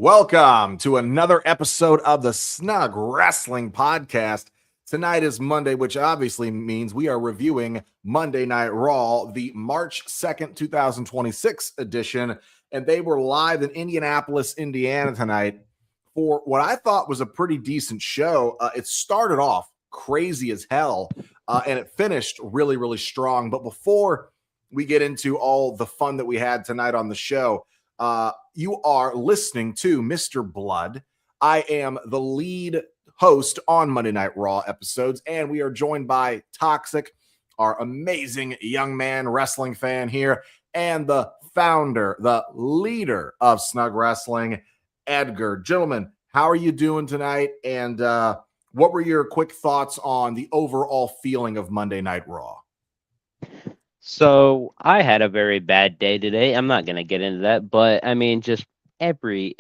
Welcome to another episode of the Snug Wrestling Podcast. Tonight is Monday, which obviously means we are reviewing Monday Night Raw, the March 2nd, 2026 edition, and they were live in Indianapolis, Indiana tonight for what I thought was a pretty decent show. It started off crazy as hell, and it finished really, really strong. But before we get into all the fun that we had tonight on the show, you are listening to Mr. Blood. I am the lead host on Monday Night Raw episodes, and we are joined by Toxic, our amazing young man wrestling fan here, and the founder, the leader of Snug Wrestling, Edgar. Gentlemen, how are you doing tonight? And what were your quick thoughts on the overall feeling of Monday Night Raw? So I had a very bad day today. I'm not gonna get into that, but I mean, just every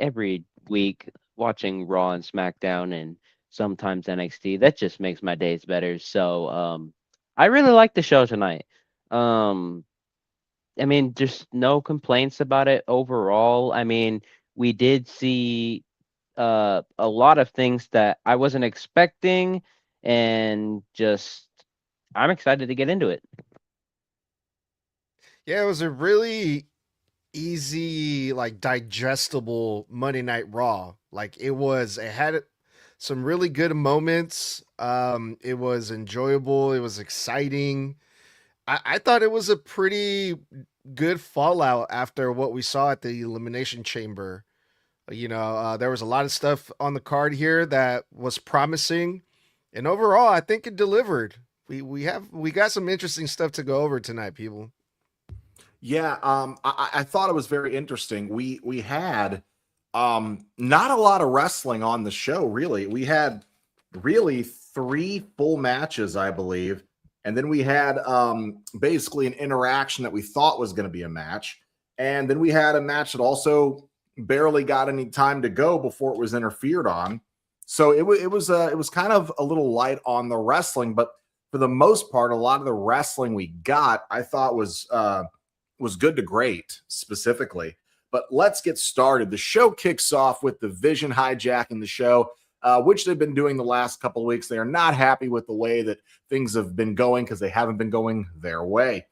week watching Raw and SmackDown and sometimes NXT, that just makes my days better. So I really like the show tonight. Um, I mean, just no complaints about it overall. I mean, we did see a lot of things that I wasn't expecting, and just I'm excited to get into it. Yeah, it was a really easy, digestible Monday Night Raw. It had some really good moments. It was enjoyable. It was exciting. I thought it was a pretty good fallout after what we saw at the Elimination Chamber. There was a lot of stuff on the card here that was promising, and overall, I think it delivered. We got some interesting stuff to go over tonight, people. Yeah, I thought it was very interesting. We had not a lot of wrestling on the show, really. We had really 3 full matches, I believe. And then we had basically an interaction that we thought was going to be a match. And then we had a match that also barely got any time to go before it was interfered on. So it was kind of a little light on the wrestling, but for the most part, a lot of the wrestling we got, I thought was good to great specifically. But let's get started. The show kicks off with the Vision hijacking the show, which they've been doing the last couple of weeks. They are not happy with the way that things have been going because they haven't been going their way.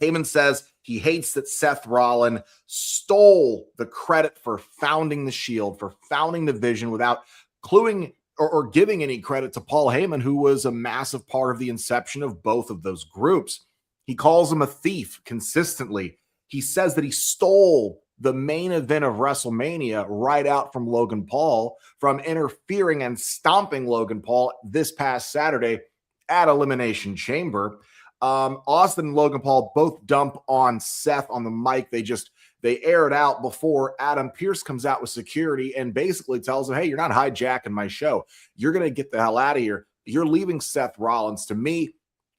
Heyman says he hates that Seth Rollins stole the credit for founding the Shield, for founding the Vision, without cluing or giving any credit to Paul Heyman, who was a massive part of the inception of both of those groups. He calls him a thief consistently. He says that he stole the main event of WrestleMania right out from Logan Paul, from interfering and stomping Logan Paul this past Saturday at Elimination Chamber. Austin and Logan Paul both dump on Seth on the mic. They air it out before Adam Pearce comes out with security and basically tells him, hey, you're not hijacking my show. You're going to get the hell out of here. You're leaving Seth Rollins. To me,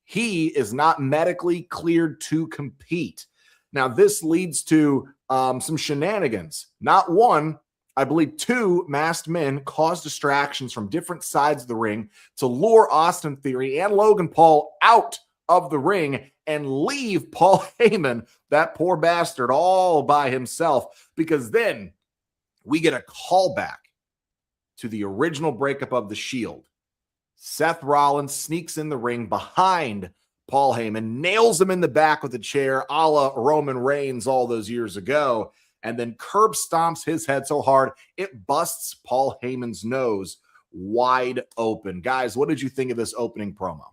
he is not medically cleared to compete. Now, this leads to some shenanigans. Not one, I believe 2 masked men cause distractions from different sides of the ring to lure Austin Theory and Logan Paul out of the ring and leave Paul Heyman, that poor bastard, all by himself, because then we get a callback to the original breakup of the Shield. Seth Rollins sneaks in the ring behind Paul Heyman, nails him in the back with a chair a la Roman Reigns all those years ago, and then curb stomps his head so hard it busts Paul Heyman's nose wide open. Guys, what did you think of this opening promo?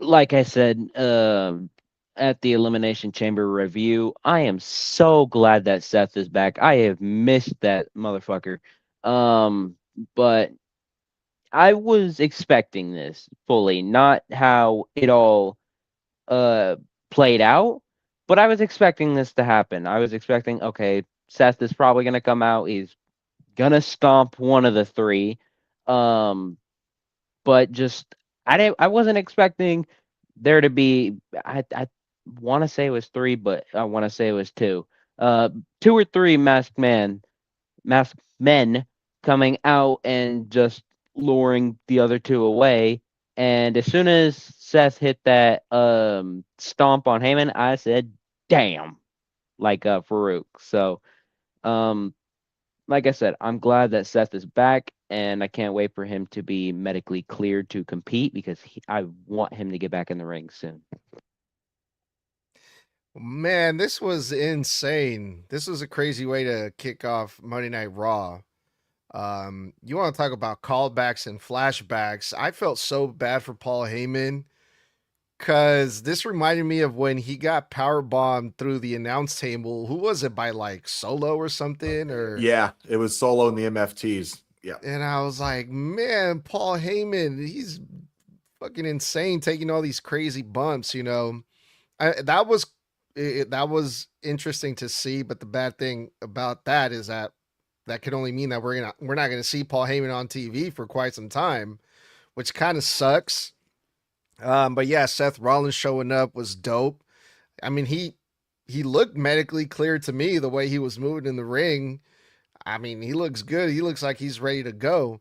Like I said, at the Elimination Chamber review, I am so glad that Seth is back. I have missed that motherfucker. But I was expecting this fully, not how it all played out, but I was expecting this to happen. I was expecting, okay, Seth is probably going to come out. He's going to stomp one of the 3. But just I wasn't expecting there to be I want to say it was 3, but I want to say it was 2. 2 or 3 masked men coming out and just luring the other 2 away. And as soon as Seth hit that stomp on Heyman, I said, damn, like Farouk. So Like I said, I'm glad that Seth is back, and I can't wait for him to be medically cleared to compete because I want him to get back in the ring soon. Man, this was insane. This was a crazy way to kick off Monday Night Raw. You want to talk about callbacks and flashbacks? I felt so bad for Paul Heyman because this reminded me of when he got power bombed through the announce table. Who was it by, like, Solo or something? Or Yeah, it was Solo in the MFTs. Yeah. and I was like, man, Paul Heyman, he's fucking insane taking all these crazy bumps. That was that was interesting to see. But the bad thing about that is that could only mean that we're not gonna see Paul Heyman on TV for quite some time, which kind of sucks. But yeah, Seth Rollins showing up was dope. I mean, he looked medically clear to me the way he was moving in the ring. I mean, he looks good. He looks like he's ready to go.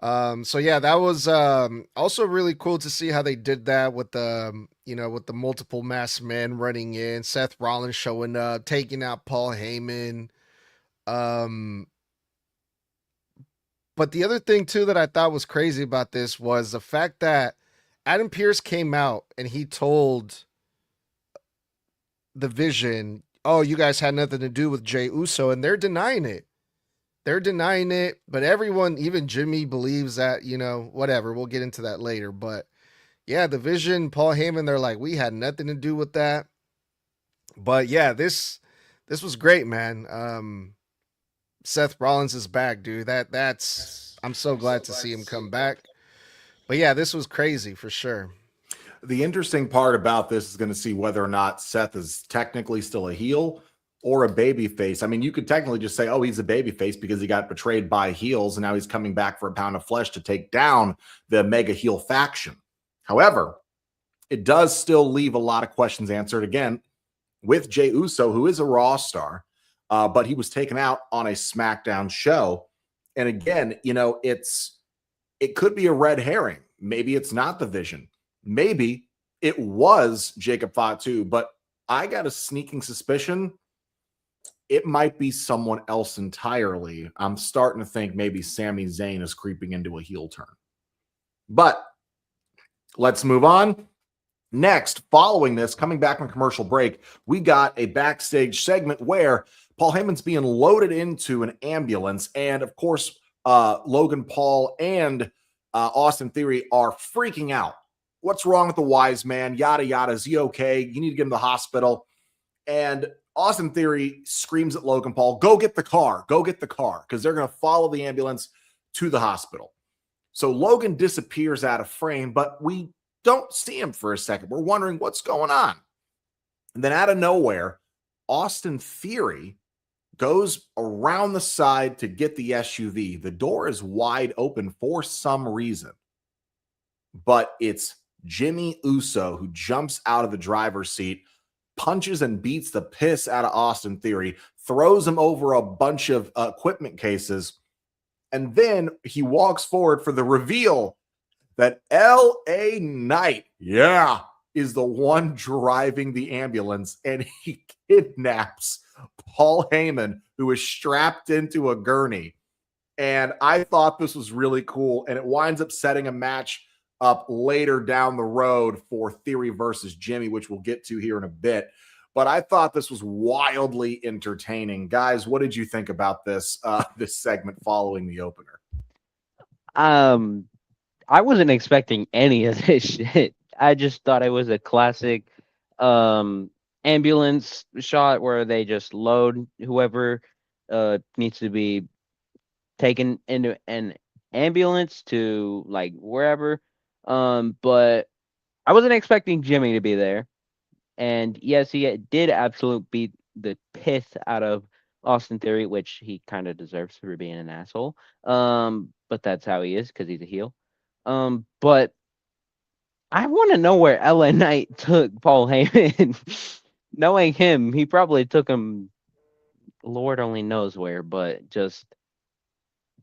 So yeah, that was also really cool to see how they did that with with the multiple masked men running in, Seth Rollins showing up, taking out Paul Heyman. Um, but the other thing too that I thought was crazy about this was the fact that Adam Pearce came out and he told the Vision, "Oh, you guys had nothing to do with Jey Uso," and they're denying it. They're denying it, but everyone, even Jimmy, believes that, whatever. We'll get into that later. But yeah, the Vision, Paul Heyman, they're like, we had nothing to do with that. But yeah, this was great, man. Seth Rollins is back, dude. I'm so glad to see him come back. But yeah, this was crazy for sure. The interesting part about this is going to see whether or not Seth is technically still a heel or a baby face. I mean, you could technically just say, oh, he's a baby face because he got betrayed by heels and now he's coming back for a pound of flesh to take down the mega heel faction. However, it does still leave a lot of questions answered again with Jey Uso, who is a Raw star, but he was taken out on a SmackDown show. And again, it could be a red herring. Maybe it's not the Vision. Maybe it was Jacob Fatu, but I got a sneaking suspicion it might be someone else entirely. I'm starting to think maybe Sami Zayn is creeping into a heel turn. But let's move on. Next, following this, coming back from commercial break, we got a backstage segment where Paul Heyman's being loaded into an ambulance. And of course, Logan Paul and Austin Theory are freaking out. What's wrong with the wise man? Yada, yada. Is he okay? You need to get him to the hospital. And Austin Theory screams at Logan Paul, go get the car, because they're going to follow the ambulance to the hospital. So Logan disappears out of frame, but we don't see him for a second. We're wondering what's going on. And then out of nowhere, Austin Theory goes around the side to get the SUV. The door is wide open for some reason, but it's Jimmy Uso who jumps out of the driver's seat, punches and beats the piss out of Austin Theory, throws him over a bunch of equipment cases, and then he walks forward for the reveal that L.A. Knight, is the one driving the ambulance, and he kidnaps Paul Heyman, who is strapped into a gurney. And I thought this was really cool, and it winds up setting a match up later down the road for Theory versus Jimmy, which we'll get to here in a bit. But I thought this was wildly entertaining. Guys, what did you think about this this segment following the opener? I wasn't expecting any of this shit. I just thought it was a classic ambulance shot where they just load whoever needs to be taken into an ambulance to like wherever. But I wasn't expecting Jimmy to be there. And yes, he did absolutely beat the piss out of Austin Theory, which he kind of deserves for being an asshole. But that's how he is because he's a heel. But I want to know where LA Knight took Paul Heyman. Knowing him, he probably took him, Lord only knows where, but just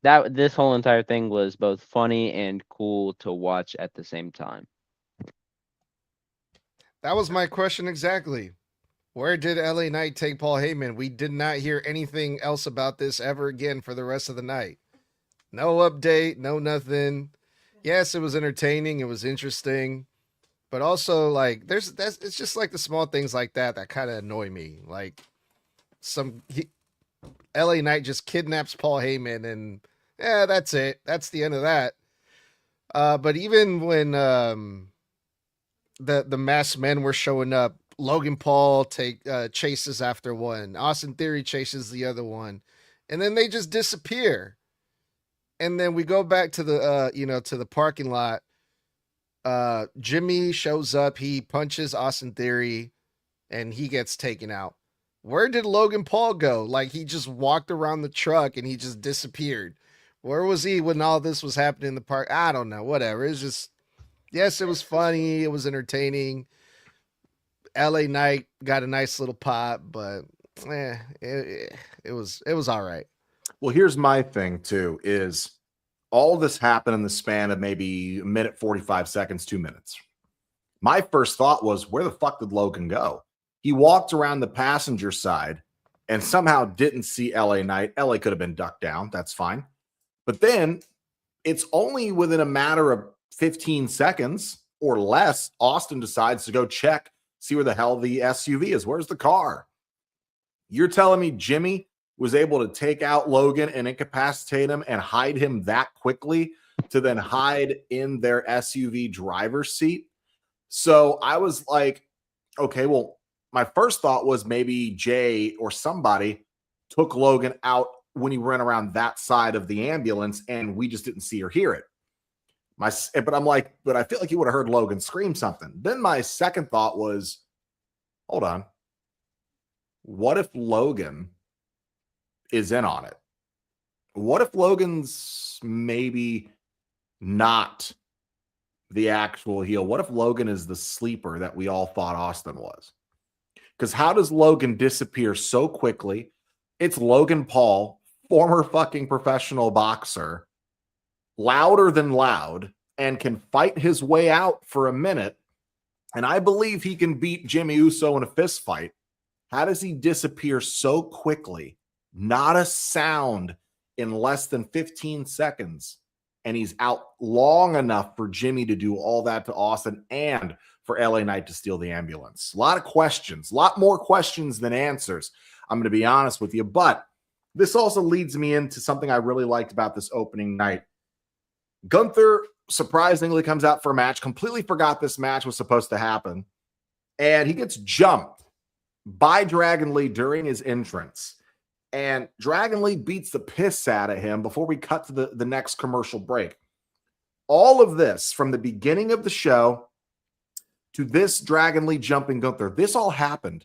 this whole entire thing was both funny and cool to watch at the same time. That was my question exactly. Where did LA Knight take Paul Heyman? We did not hear anything else about this ever again for the rest of the night. No update, no nothing. Yes, it was entertaining. It was interesting. But also, like, it's just like the small things like that kind of annoy me. Like, LA Knight just kidnaps Paul Heyman, and that's it. That's the end of that. But even when the masked men were showing up, Logan Paul chases after one, Austin Theory chases the other one, and then they just disappear. And then we go back to the parking lot. Jimmy shows up, he punches Austin Theory, and he gets taken out. Where did Logan Paul go? Like, he just walked around the truck and he just disappeared. Where was he when all this was happening in the park? I don't know. Whatever. It's just, yes, it was funny. It was entertaining. LA Knight got a nice little pop, but it was all right. Well, here's my thing too, is all this happened in the span of maybe a minute, 45 seconds, 2 minutes. My first thought was, where the fuck did Logan go? He walked around the passenger side and somehow didn't see LA Knight. LA could have been ducked down. That's fine. But then it's only within a matter of 15 seconds or less, Austin decides to go check, see where the hell the SUV is. Where's the car? You're telling me Jimmy was able to take out Logan and incapacitate him and hide him that quickly to then hide in their SUV driver's seat? So I was like, okay, well, my first thought was maybe Jay or somebody took Logan out when he ran around that side of the ambulance and we just didn't see or hear it. But I'm like, but I feel like you would have heard Logan scream something. Then my second thought was, hold on. What if Logan is in on it? What if Logan's maybe not the actual heel? What if Logan is the sleeper that we all thought Austin was? Because how does Logan disappear so quickly? It's Logan Paul, former fucking professional boxer, louder than loud, and can fight his way out for a minute. And I believe he can beat Jimmy Uso in a fist fight. How does he disappear so quickly? Not a sound in less than 15 seconds. And he's out long enough for Jimmy to do all that to Austin and for LA Knight to steal the ambulance. A lot of questions, a lot more questions than answers. I'm going to be honest with you. But this also leads me into something I really liked about this opening night. Gunther surprisingly comes out for a match, completely forgot this match was supposed to happen. And he gets jumped by Dragon Lee during his entrance. And Dragon Lee beats the piss out of him before we cut to the next commercial break. All of this from the beginning of the show to this Dragon Lee jumping Gunther, this all happened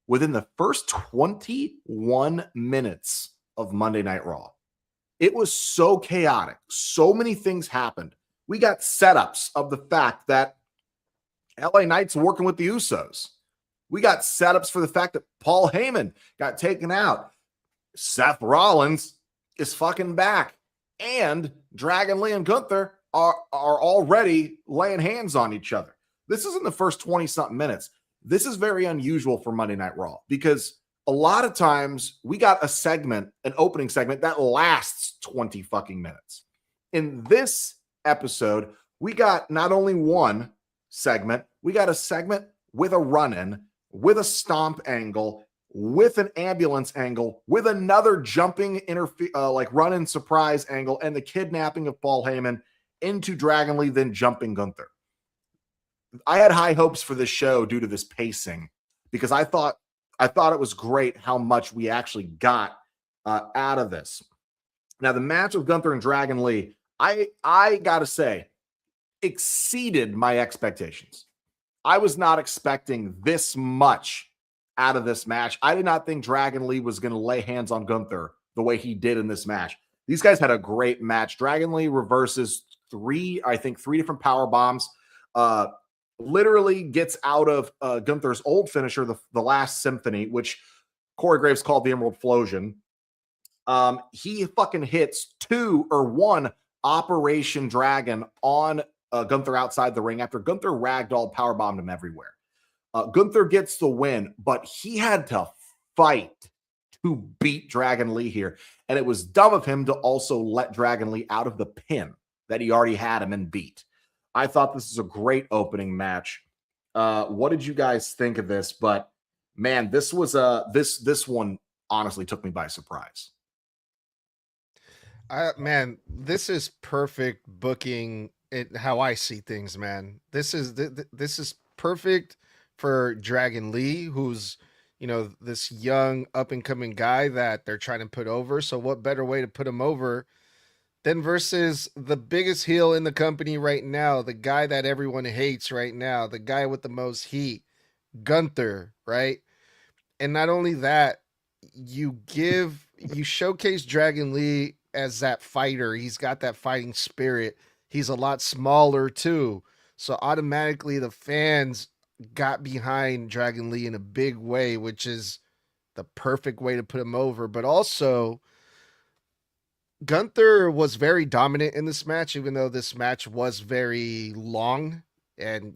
within the first 21 minutes of Monday Night Raw. It was so chaotic. So many things happened. We got setups of the fact that LA Knight's working with the Usos. We got setups for the fact that Paul Heyman got taken out. Seth Rollins is fucking back. And Dragon Lee and Gunther are already laying hands on each other. This isn't the first 20-something minutes. This is very unusual for Monday Night Raw because a lot of times we got a segment, an opening segment that lasts 20 fucking minutes. In this episode, we got not only one segment, we got a segment with a run-in, with a stomp angle, with an ambulance angle, with another jumping run-in surprise angle, and the kidnapping of Paul Heyman into Dragon Lee, then jumping Gunther. I had high hopes for this show due to this pacing because I thought it was great how much we actually got out of this. Now, the match with Gunther and Dragon Lee, I gotta say, exceeded my expectations. I was not expecting this much out of this match. I did not think Dragon Lee was going to lay hands on Gunther the way he did in this match. These guys had a great match. Dragon Lee reverses three different power bombs. Literally gets out of Gunther's old finisher, the last symphony, which Corey Graves called the Emerald Flosion. He fucking hits one Operation Dragon on Gunther outside the ring after Gunther ragdoll powerbombed him everywhere. Gunther gets the win, but he had to fight to beat Dragon Lee here. And it was dumb of him to also let Dragon Lee out of the pin that he already had him and beat. I thought this is a great opening match. What did you guys think of this? But man, this was this one honestly took me by surprise. Man, this is perfect booking. How I see things, man. This is perfect for Dragon Lee, who's this young up and coming guy that they're trying to put over. So what better way to put him over than versus the biggest heel in the company right now, the guy that everyone hates right now, the guy with the most heat, Gunther, right? And not only that, you showcase Dragon Lee as that fighter. He's got that fighting spirit. He's a lot smaller too. So automatically the fans got behind Dragon Lee in a big way, which is the perfect way to put him over. But also, Gunther was very dominant in this match, even though this match was very long and,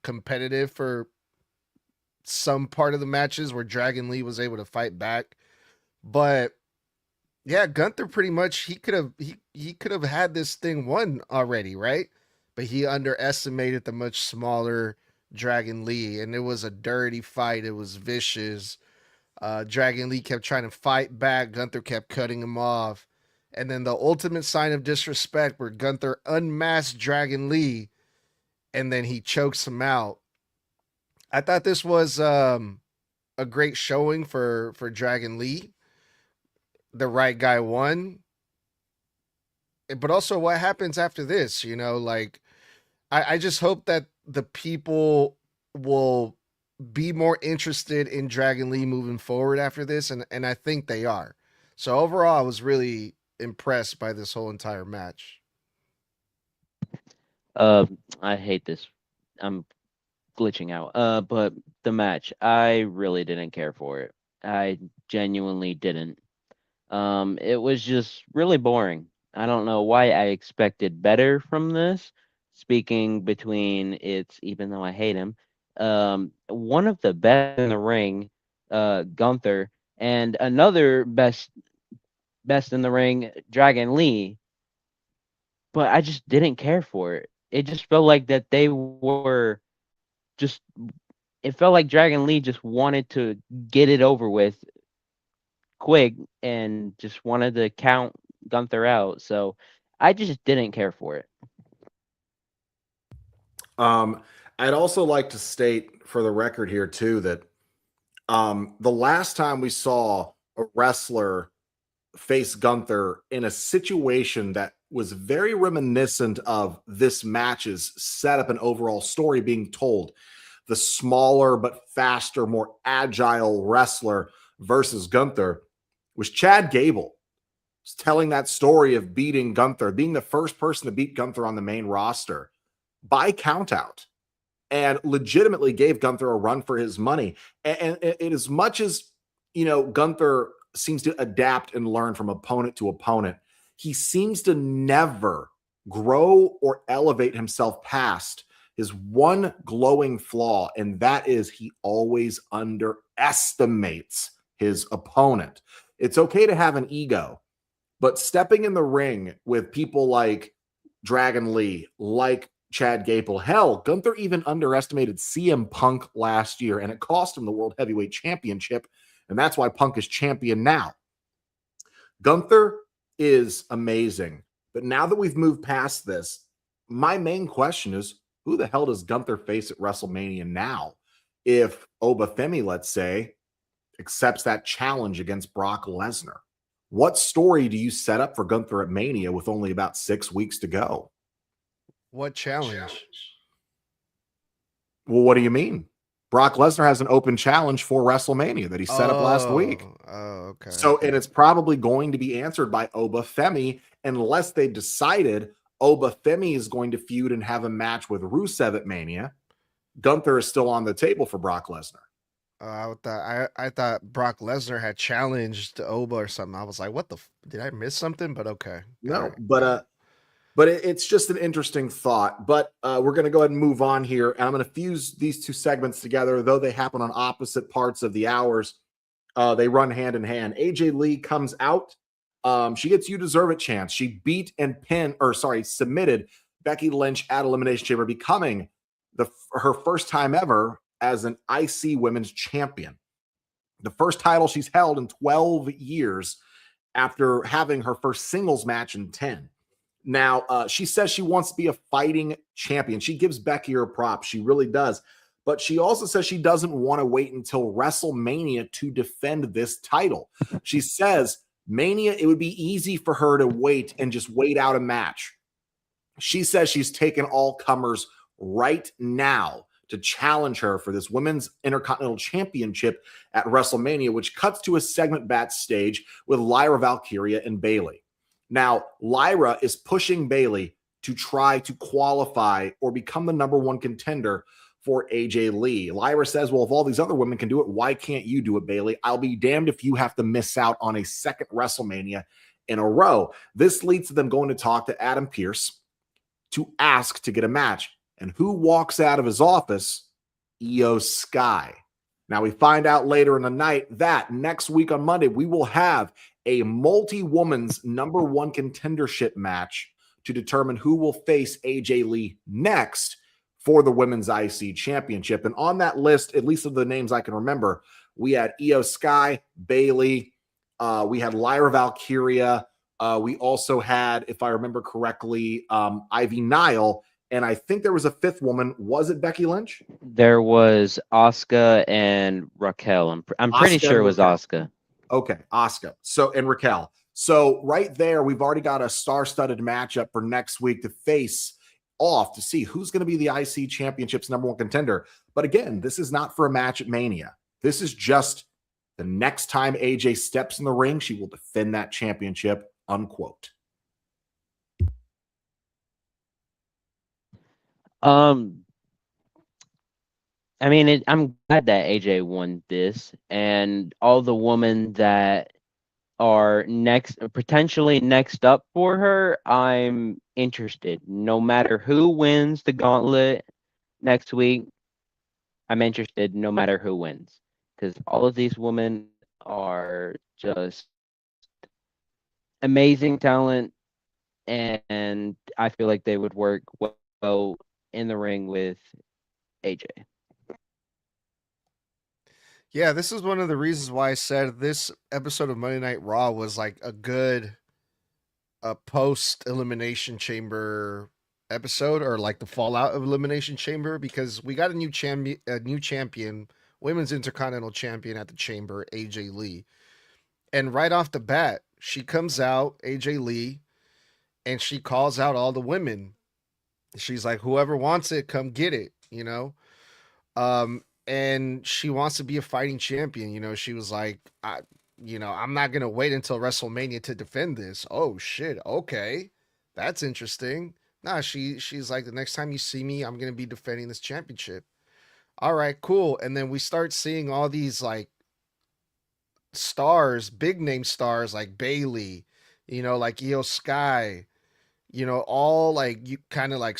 competitive for some part of the matches where Dragon Lee was able to fight back. But yeah, Gunther pretty much he could have had this thing won already, right? But he underestimated the much smaller Dragon Lee, and it was a dirty fight. It was vicious. Dragon Lee kept trying to fight back. Gunther kept cutting him off. And then the ultimate sign of disrespect where Gunther unmasked Dragon Lee and then he chokes him out. I thought this was a great showing for Dragon Lee. The right guy won. But also what happens after this, I just hope that the people will be more interested in Dragon Lee moving forward after this, and I think they are. So overall, I was really impressed by this whole entire match. I hate this. I'm glitching out. But the match, I really didn't care for it. I genuinely didn't. It was just really boring. I don't know why I expected better from this. Speaking between it's, even though I hate him, one of the best in the ring, Gunther, and another best in the ring, Dragon Lee. But I just didn't care for it. It just felt like that they were just. It felt like Dragon Lee just wanted to get it over with quick and just wanted to count Gunther out. So I just didn't care for it. I'd also like to state for the record here too that the last time we saw a wrestler face Gunther in a situation that was very reminiscent of this match's setup and overall story being told, the smaller but faster, more agile wrestler versus Gunther, was Chad Gable. Was telling that story of beating Gunther, being the first person to beat Gunther on the main roster by countout, and legitimately gave Gunther a run for his money. And as much as, Gunther seems to adapt and learn from opponent to opponent, he seems to never grow or elevate himself past his one glowing flaw, and that is he always underestimates his opponent. It's okay to have an ego, but stepping in the ring with people like Dragon Lee, like Chad Gable, hell, Gunther even underestimated CM Punk last year, and it cost him the World Heavyweight Championship, and that's why Punk is champion now. Gunther is amazing, but now that we've moved past this, my main question is, who the hell does Gunther face at WrestleMania now? If Obafemi, let's say, accepts that challenge against Brock Lesnar, what story do you set up for Gunther at Mania with only about 6 weeks to go? What challenge? Well, what do you mean? Brock Lesnar has an open challenge for WrestleMania that he set up last week. Oh, okay. So, and it's probably going to be answered by Obafemi unless they decided Obafemi is going to feud and have a match with Rusev at Mania. Gunther is still on the table for Brock Lesnar. I thought Brock Lesnar had challenged Oba or something. I was like, what did I miss something? But okay. No, but But it's just an interesting thought. But we're going to go ahead and move on here. And I'm going to fuse these two segments together, though they happen on opposite parts of the hours. They run hand in hand. AJ Lee comes out. She gets "You Deserve It" chance. She beat and submitted Becky Lynch at Elimination Chamber, becoming her first time ever as an IC Women's Champion. The first title she's held in 12 years after having her first singles match in 10. Now, she says she wants to be a fighting champion. She gives Becky her props. She really does. But she also says she doesn't want to wait until WrestleMania to defend this title. She says Mania, it would be easy for her to wait and just wait out a match. She says she's taken all comers right now to challenge her for this Women's Intercontinental Championship at WrestleMania, which cuts to a segment backstage with Lyra Valkyria and Bayley. Now, Lyra is pushing Bayley to try to qualify or become the number one contender for AJ Lee. Lyra says, well, if all these other women can do it, why can't you do it, Bayley? I'll be damned if you have to miss out on a second WrestleMania in a row. This leads to them going to talk to Adam Pearce to ask to get a match. And who walks out of his office? Io Sky. Now, we find out later in the night that next week on Monday, we will have a multi-woman's number one contendership match to determine who will face AJ Lee next for the Women's IC Championship. And on that list, at least of the names I can remember, we had Io Sky, Bayley, we had Lyra Valkyria, we also had, if I remember correctly, Ivy Nile, and I think there was a fifth woman. Was it Becky Lynch? There was Asuka and Raquel. I'm pretty sure it was Asuka. Okay, Asuka. So, and Raquel. So right there, we've already got a star-studded matchup for next week to face off to see who's going to be the IC Championship's number one contender. But again, this is not for a match at Mania. This is just the next time AJ steps in the ring, she will defend that championship, unquote. I mean, I'm glad that AJ won this, and all the women that are potentially next up for her, I'm interested. No matter who wins the gauntlet next week, I'm interested no matter who wins, because all of these women are just amazing talent, and I feel like they would work well in the ring with AJ. Yeah, this is one of the reasons why I said this episode of Monday Night Raw was like a good post Elimination Chamber episode, or like the fallout of Elimination Chamber, because we got a new champion, Women's Intercontinental Champion at the Chamber, AJ Lee. And right off the bat, she comes out, AJ Lee, and she calls out all the women. She's like, whoever wants it, come get it, you know? And she wants to be a fighting champion. You know, she was like, I'm not going to wait until WrestleMania to defend this. Oh, shit. Okay. That's interesting. Nah, she's like, the next time you see me, I'm going to be defending this championship. All right, cool. And then we start seeing all these like stars, big name stars like Bayley, you know, like Io Sky, you know, all like you kind of like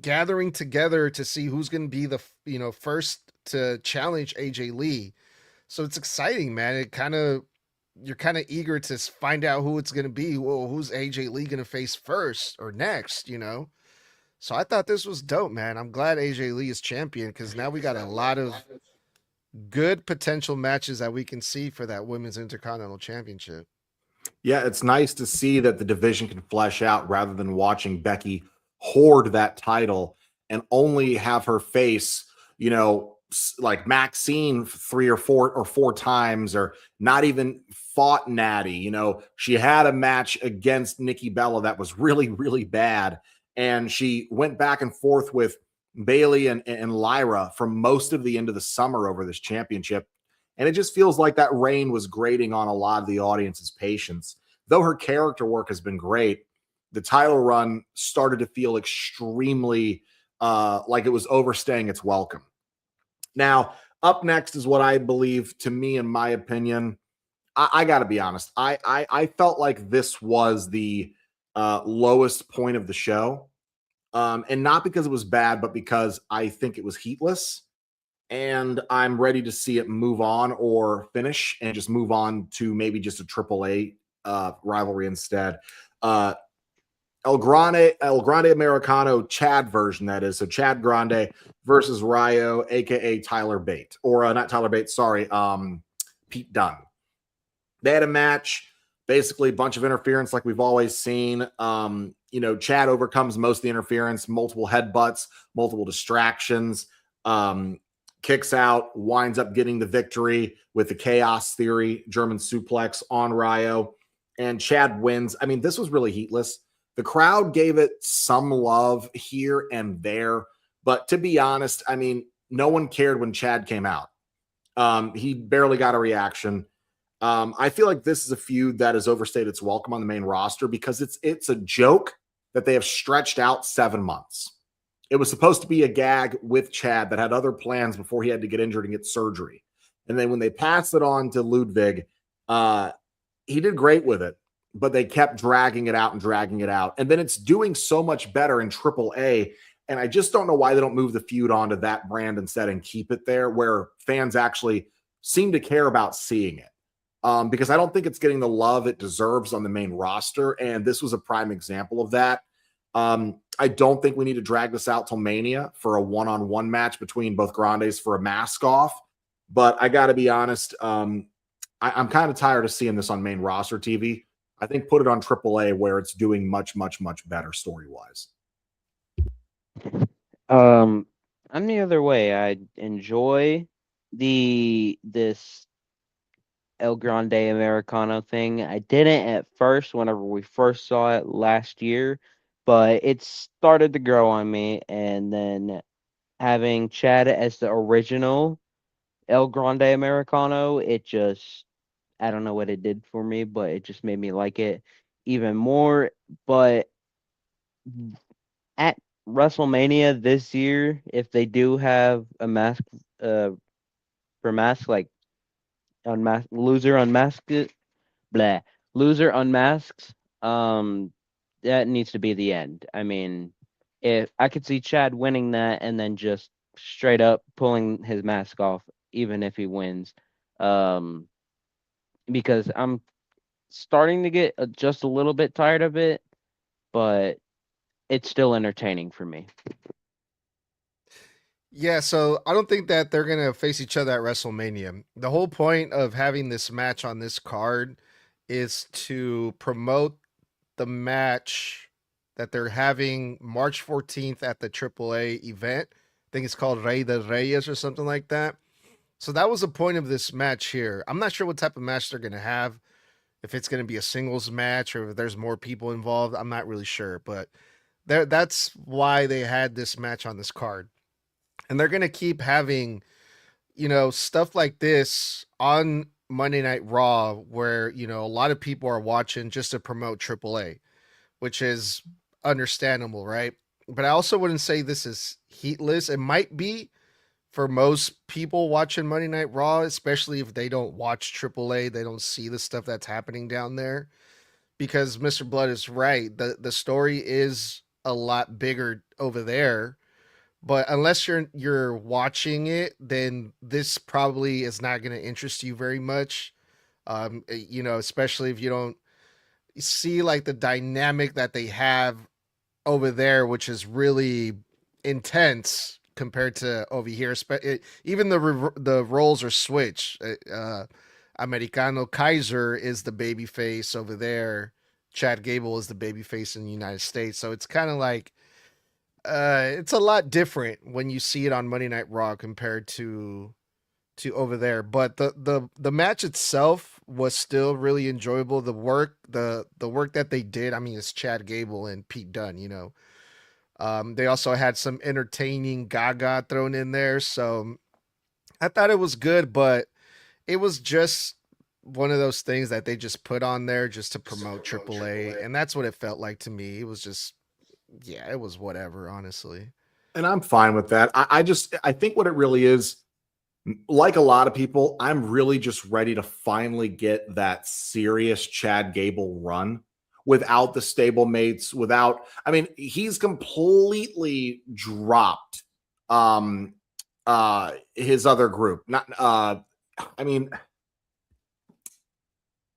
gathering together to see who's going to be the, you know, first to challenge AJ Lee. So it's exciting, man. You're kind of eager to find out who it's going to be. Well, who's AJ Lee going to face first or next, you know? So I thought this was dope, man. I'm glad AJ Lee is champion, because now we got a lot of good potential matches that we can see for that Women's Intercontinental Championship. Yeah, it's nice to see that the division can flesh out rather than watching Becky hoard that title and only have her face, you know, like Maxine 3 or 4 times, or not even fought Natty. You know, she had a match against Nikki Bella that was really, really bad. And she went back and forth with Bayley and Lyra for most of the end of the summer over this championship. And it just feels like that reign was grating on a lot of the audience's patience. Though her character work has been great, the title run started to feel extremely like it was overstaying its welcome. Now, up next is what I believe, to me, in my opinion, I got to be honest, I felt like this was the lowest point of the show. And not because it was bad, but because I think it was heatless. And I'm ready to see it move on or finish and just move on to maybe just a AAA rivalry instead. El Grande Americano Chad version, that is. So Chad Grande versus Ryo, aka Tyler Bate. Or not Tyler Bate, sorry, Pete Dunne. They had a match, basically a bunch of interference like we've always seen. Chad overcomes most of the interference, multiple headbutts, multiple distractions, kicks out, winds up getting the victory with the Chaos Theory German suplex on Ryo, and Chad wins. I mean, this was really heatless. The crowd gave it some love here and there, but to be honest, I mean, no one cared when Chad came out. He barely got a reaction. I feel like this is a feud that has overstayed its welcome on the main roster because it's a joke that they have stretched out 7 months. It was supposed to be a gag with Chad that had other plans before he had to get injured and get surgery. And then when they passed it on to Ludwig, he did great with it, but they kept dragging it out. And then it's doing so much better in AAA. And I just don't know why they don't move the feud onto that brand instead and keep it there where fans actually seem to care about seeing it. Because I don't think it's getting the love it deserves on the main roster. And this was a prime example of that. I don't think we need to drag this out till Mania for a one-on-one match between both Grandes for a mask off. But I got to be honest, I'm kind of tired of seeing this on main roster TV. I think put it on AAA where it's doing much, much, much better story-wise. I'm the other way. I enjoy this El Grande Americano thing. I didn't at first whenever we first saw it last year, but it started to grow on me. And then having Chad as the original El Grande Americano, I don't know what it did for me, but it just made me like it even more. But at WrestleMania this year, if they do have a mask for mask, like unmask loser unmasked it, loser unmasks, that needs to be the end. I mean, if I could see Chad winning that and then just straight up pulling his mask off, even if he wins, because I'm starting to get just a little bit tired of it, but it's still entertaining for me. Yeah, so I don't think that they're going to face each other at WrestleMania. The whole point of having this match on this card is to promote the match that they're having March 14th at the AAA event. I think it's called Rey de Reyes or something like that. So that was the point of this match here. I'm not sure what type of match they're going to have. If it's going to be a singles match or if there's more people involved, I'm not really sure. But that's why they had this match on this card. And they're going to keep having, stuff like this on Monday Night Raw where, a lot of people are watching just to promote AAA, which is understandable, right? But I also wouldn't say this is heatless. It might be for most people watching Monday Night Raw, especially if they don't watch AAA, they don't see the stuff that's happening down there. Because Mr. Blood is right. The story is a lot bigger over there. But unless you're watching it, then this probably is not going to interest you very much. Especially if you don't see like the dynamic that they have over there, which is really intense compared to over here. Even the roles are switched. Americano Kaiser is the baby face over there. Chad Gable is the baby face in the United States. So it's kind of like it's a lot different when you see it on Monday Night Raw compared to over there. But the match itself was still really enjoyable. The work that they did, I mean, it's Chad Gable and Pete Dunne, they also had some entertaining Gaga thrown in there. So I thought it was good, but it was just one of those things that they just put on there just to promote AAA. And that's what it felt like to me. It was just, yeah, it was whatever, honestly. And I'm fine with that. I think what it really is, like a lot of people, I'm really just ready to finally get that serious Chad Gable run without the stablemates, I mean, he's completely dropped his other group. I mean,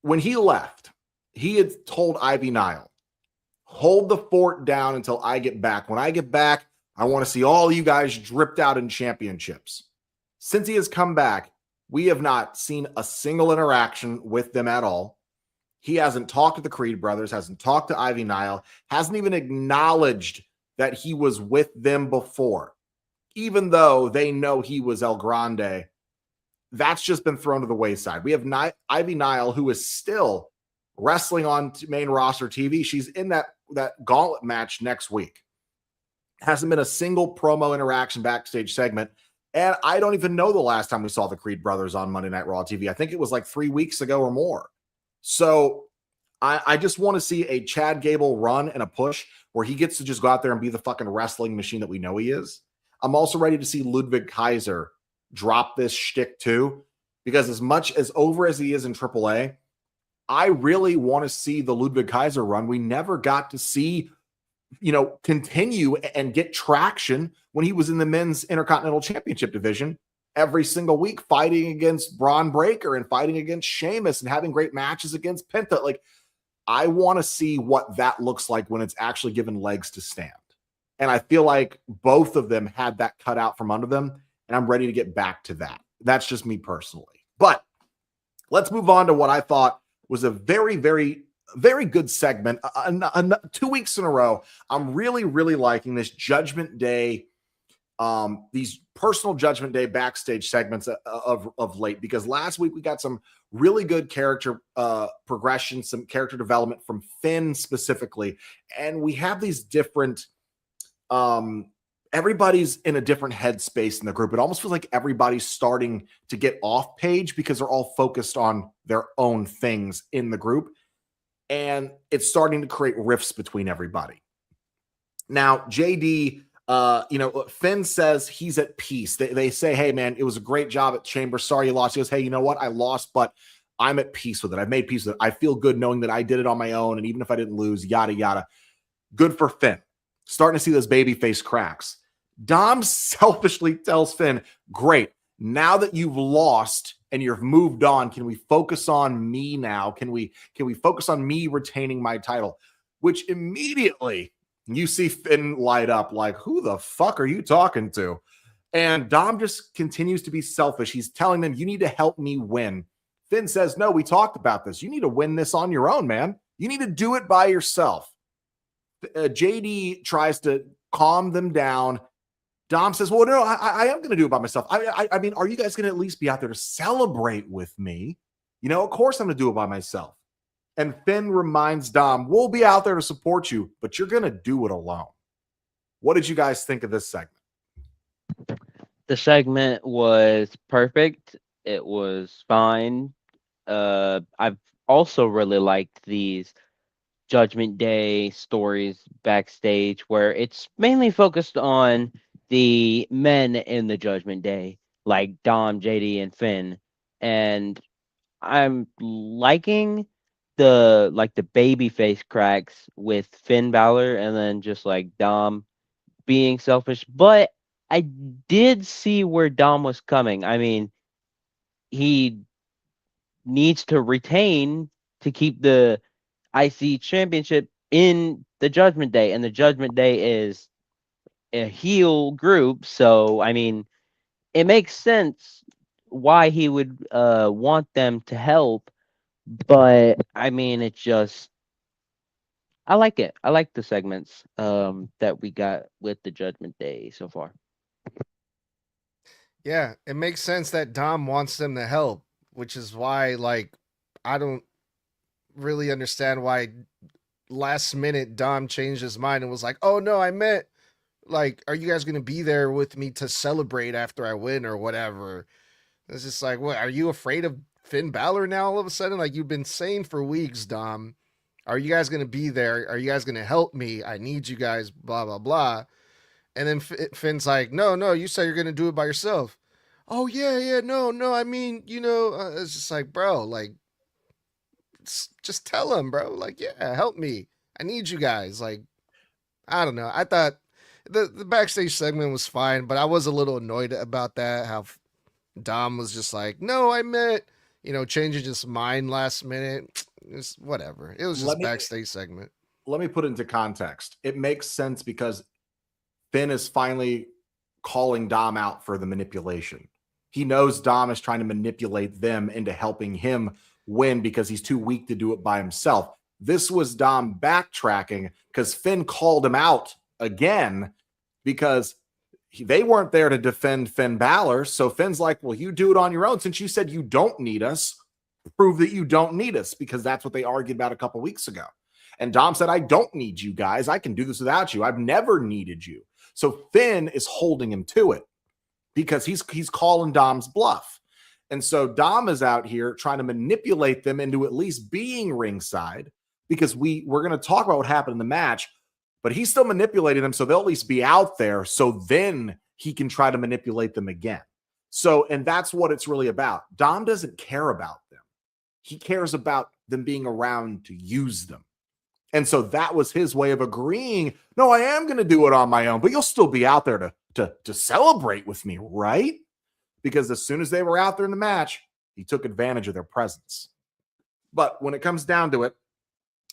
when he left, he had told Ivy Nile, hold the fort down until I get back. When I get back, I want to see all you guys dripped out in championships. Since he has come back, we have not seen a single interaction with them at all. He hasn't talked to the Creed brothers, hasn't talked to Ivy Nile, hasn't even acknowledged that he was with them before, even though they know he was El Grande. That's just been thrown to the wayside. We have Ivy Nile, who is still wrestling on main roster TV. She's in that gauntlet match next week. Hasn't been a single promo interaction backstage segment. And I don't even know the last time we saw the Creed brothers on Monday Night Raw TV. I think it was like 3 weeks ago or more. So I just want to see a Chad Gable run and a push where he gets to just go out there and be the fucking wrestling machine that we know he is. I'm also ready to see Ludwig Kaiser drop this shtick too, because as much as over as he is in AAA, I really want to see the Ludwig Kaiser run. We never got to see, continue and get traction when he was in the men's Intercontinental Championship division every single week, fighting against Braun Breaker and fighting against Sheamus and having great matches against Penta. Like, I want to see what that looks like when it's actually given legs to stand. And I feel like both of them had that cut out from under them, and I'm ready to get back to that. That's just me personally. But let's move on to what I thought was a very, very, very good segment. 2 weeks in a row, I'm really, really liking this Judgment Day, these personal Judgment Day backstage segments of late, because last week we got some really good character progression, some character development from Finn specifically, and we have these different everybody's in a different headspace in the group. It almost feels like everybody's starting to get off page because they're all focused on their own things in the group, and it's starting to create rifts between everybody. Now, JD, Finn says he's at peace. They say, hey, man, it was a great job at Chamber. Sorry you lost. He goes, hey, you know what? I lost, but I'm at peace with it. I've made peace with it. I feel good knowing that I did it on my own, and even if I didn't lose, yada, yada. Good for Finn. Starting to see those babyface cracks. Dom selfishly tells Finn, great, now that you've lost and you've moved on, can we focus on me now? Can we focus on me retaining my title? Which immediately you see Finn light up like, who the fuck are you talking to? And Dom just continues to be selfish. He's telling them, you need to help me win. Finn says, no, we talked about this. You need to win this on your own, man. You need to do it by yourself. JD tries to calm them down. Dom says, well, no, I am going to do it by myself. I mean, are you guys going to at least be out there to celebrate with me? Of course I'm going to do it by myself. And Finn reminds Dom, we'll be out there to support you, but you're going to do it alone. What did you guys think of this segment? The segment was perfect. It was fine. I've also really liked these Judgment Day stories backstage where it's mainly focused on the men in the Judgment Day, like Dom, JD, and Finn. And I'm liking the babyface cracks with Finn Balor and then just like Dom being selfish. But I did see where Dom was coming. I mean, he needs to retain to keep the IC championship in the Judgment Day, and the Judgment Day is a heel group. So, I mean, it makes sense why he would want them to help. But I mean, I like it. I like the segments that we got with the Judgment Day so far. Yeah, it makes sense that Dom wants them to help, which is why, I don't really understand why last minute Dom changed his mind and was like, oh no, I meant, are you guys going to be there with me to celebrate after I win or whatever? It's just like, what, are you afraid of Finn Balor now all of a sudden? Like, you've been saying for weeks, Dom, are you guys going to be there? Are you guys going to help me? I need you guys, blah, blah, blah. And then Finn's like, no, you said you're going to do it by yourself. Oh, yeah, no, I mean, it's just like, bro, just tell him, bro. Like, yeah, help me. I need you guys. Like, I don't know. I thought the backstage segment was fine, but I was a little annoyed about that. How Dom was just like, no, I meant, changing his mind last minute. It's whatever. It was just backstage segment. Let me put it into context. It makes sense because Finn is finally calling Dom out for the manipulation. He knows Dom is trying to manipulate them into helping him win because he's too weak to do it by himself. This was Dom backtracking because Finn called him out again because they weren't there to defend Finn Balor. So Finn's like, well, you do it on your own. Since you said you don't need us, prove that you don't need us, because that's what they argued about a couple weeks ago. And Dom said, I don't need you guys. I can do this without you. I've never needed you. So Finn is holding him to it because he's calling Dom's bluff. And so Dom is out here trying to manipulate them into at least being ringside, because we're going to talk about what happened in the match, but he's still manipulating them so they'll at least be out there, so then he can try to manipulate them again. So, and that's what it's really about. Dom doesn't care about them. He cares about them being around to use them. And so that was his way of agreeing, no, I am going to do it on my own, but you'll still be out there to celebrate with me, right? Because as soon as they were out there in the match, he took advantage of their presence. But when it comes down to it,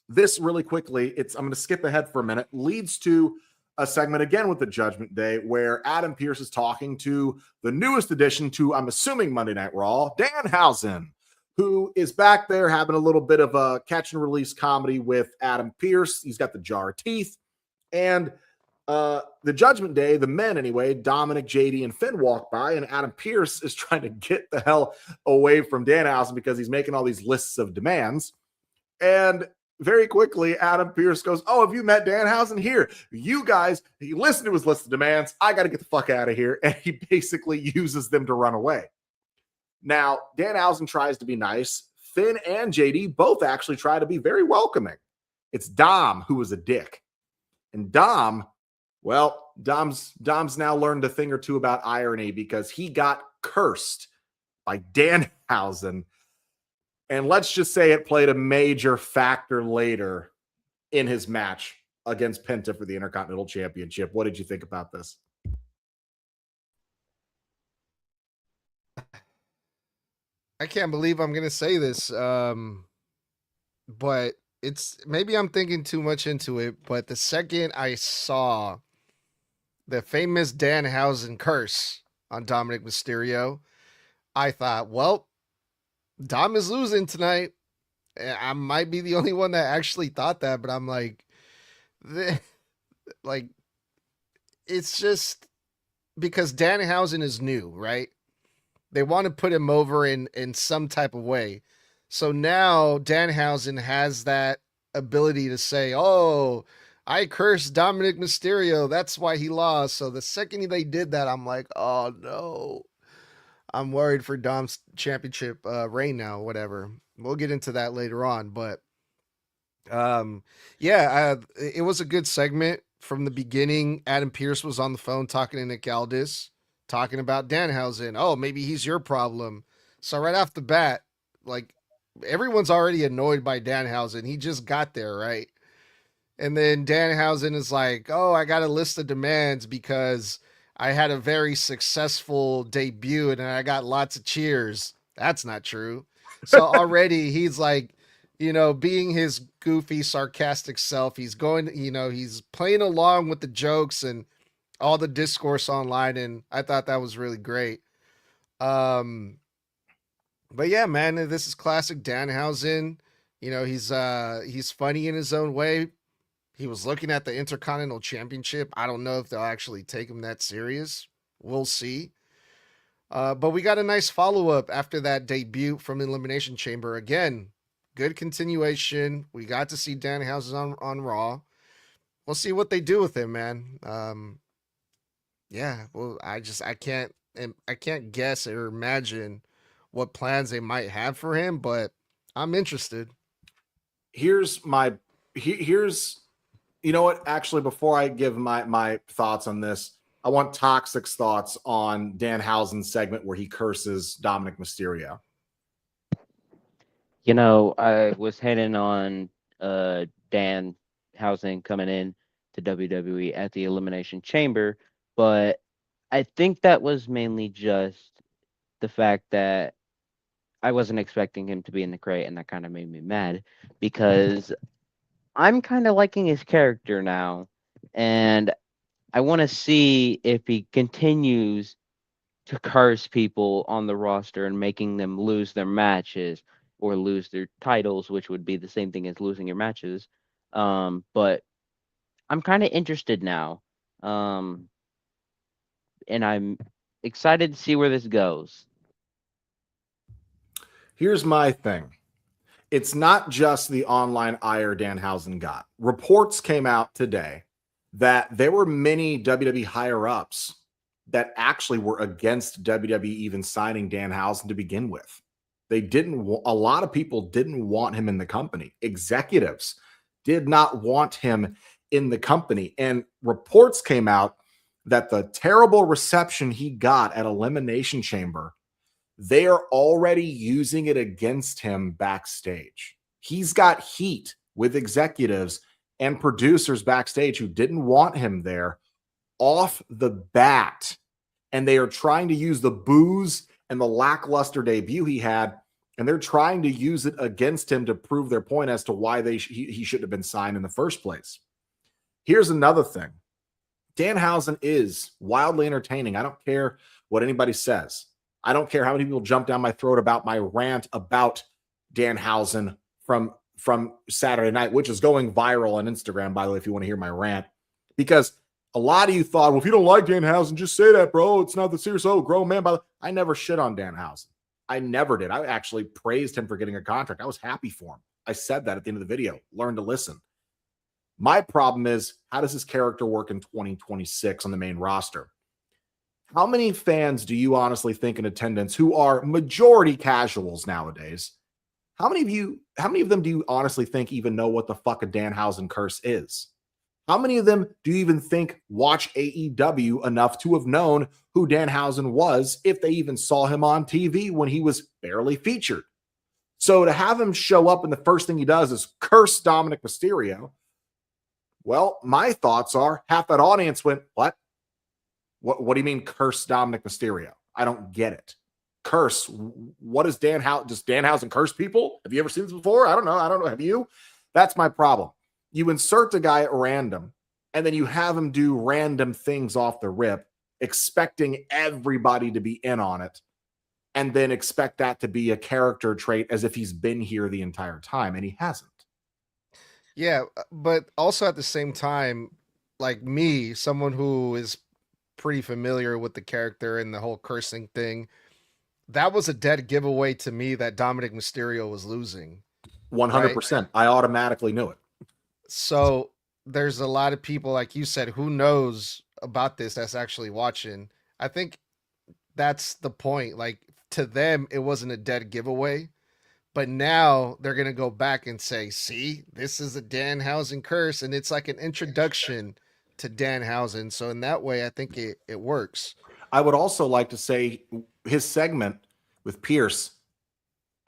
this really quickly, I'm going to skip ahead for a minute, leads to a segment again with the Judgment Day where Adam Pearce is talking to the newest addition to, I'm assuming, Monday Night Raw, Danhausen, who is back there having a little bit of a catch and release comedy with Adam Pearce. He's got the jar of teeth. And the Judgment Day, the men anyway, Dominik, JD, and Finn walk by, and Adam Pearce is trying to get the hell away from Danhausen because he's making all these lists of demands. And very quickly, Adam Pearce goes, oh, have you met Danhausen? Here, you guys, he listened to his list of demands. I got to get the fuck out of here. And he basically uses them to run away. Now, Danhausen tries to be nice. Finn and JD both actually try to be very welcoming. It's Dom who was a dick. And Dom's now learned a thing or two about irony because he got cursed by Danhausen. And let's just say it played a major factor later in his match against Penta for the Intercontinental Championship. What did you think about this? I can't believe I'm going to say this, but maybe I'm thinking too much into it, but the second I saw the famous Danhausen curse on Dominik Mysterio, I thought, well, Dom is losing tonight. I might be the only one that actually thought that, but I'm like, it's just because Danhausen is new, right? They want to put him over in some type of way. So now Danhausen has that ability to say, oh, I cursed Dominik Mysterio. That's why he lost. So the second they did that, I'm like, oh, no. I'm worried for Dom's championship reign now, whatever. We'll get into that later on. But, it was a good segment from the beginning. Adam Pearce was on the phone talking to Nick Aldis, talking about Danhausen. Oh, maybe he's your problem. So right off the bat, like, everyone's already annoyed by Danhausen. He just got there, right? And then Danhausen is like, oh, I got a list of demands because I had a very successful debut and I got lots of cheers. That's not true. So already he's like, being his goofy, sarcastic self. He's going, he's playing along with the jokes and all the discourse online. And I thought that was really great. But yeah, man, this is classic Danhausen. He's funny in his own way. He was looking at the Intercontinental Championship. I don't know if they'll actually take him that serious. We'll see. But we got a nice follow-up after that debut from Elimination Chamber. Again, good continuation. We got to see Danhausen on Raw. We'll see what they do with him, man. I can't guess or imagine what plans they might have for him, but I'm interested. You know what? Actually, before I give my thoughts on this, I want Toxic's thoughts on Danhausen's segment where he curses Dominik Mysterio. I was hitting on Dan Housen coming in to WWE at the Elimination Chamber, but I think that was mainly just the fact that I wasn't expecting him to be in the crate, and that kind of made me mad because I'm kind of liking his character now, and I want to see if he continues to curse people on the roster and making them lose their matches or lose their titles, which would be the same thing as losing your matches. But I'm kind of interested now, um, and I'm excited to see where this goes. Here's my thing. It's not just the online ire Danhausen got. Reports came out today that there were many WWE higher ups that actually were against WWE even signing Danhausen to begin with. They didn't, a lot of people didn't want him in the company. Executives did not want him in the company. And reports came out that the terrible reception he got at Elimination Chamber, they are already using it against him backstage. He's got heat with executives and producers backstage who didn't want him there off the bat. And they are trying to use the booze and the lackluster debut he had, and they're trying to use it against him to prove their point as to why he shouldn't have been signed in the first place. Here's another thing. Danhausen is wildly entertaining. I don't care what anybody says. I don't care how many people jump down my throat about my rant about Danhausen from Saturday night, which is going viral on Instagram, by the way, if you want to hear my rant. Because a lot of you thought, well, if you don't like Danhausen, just say that, bro. It's not the serious. Oh, grown man. I never shit on Danhausen. I never did. I actually praised him for getting a contract. I was happy for him. I said that at the end of the video. Learn to listen. My problem is, how does his character work in 2026 on the main roster? How many fans do you honestly think in attendance who are majority casuals nowadays? How many of them do you honestly think even know what the fuck a Danhausen curse is? How many of them do you even think watch AEW enough to have known who Danhausen was if they even saw him on TV when he was barely featured? So to have him show up and the first thing he does is curse Dominik Mysterio, well, my thoughts are half that audience went, what? What do you mean curse Dominik Mysterio? I don't get it. Curse. What is Danhausen? Does Danhausen curse people? Have you ever seen this before? I don't know. Have you? That's my problem. You insert a guy at random, and then you have him do random things off the rip, expecting everybody to be in on it, and then expect that to be a character trait as if he's been here the entire time, and he hasn't. Yeah, but also at the same time, like me, someone who is pretty familiar with the character and the whole cursing thing, that was a dead giveaway to me that Dominik Mysterio was losing. 100%. Right? I automatically knew it. So there's a lot of people, like you said, who knows about this that's actually watching. I think that's the point. Like, to them, it wasn't a dead giveaway. But now they're going to go back and say, see, this is a Danhausen curse. And it's like an introduction to Danhausen. So in that way, I think it works. I would also like to say his segment with Pearce,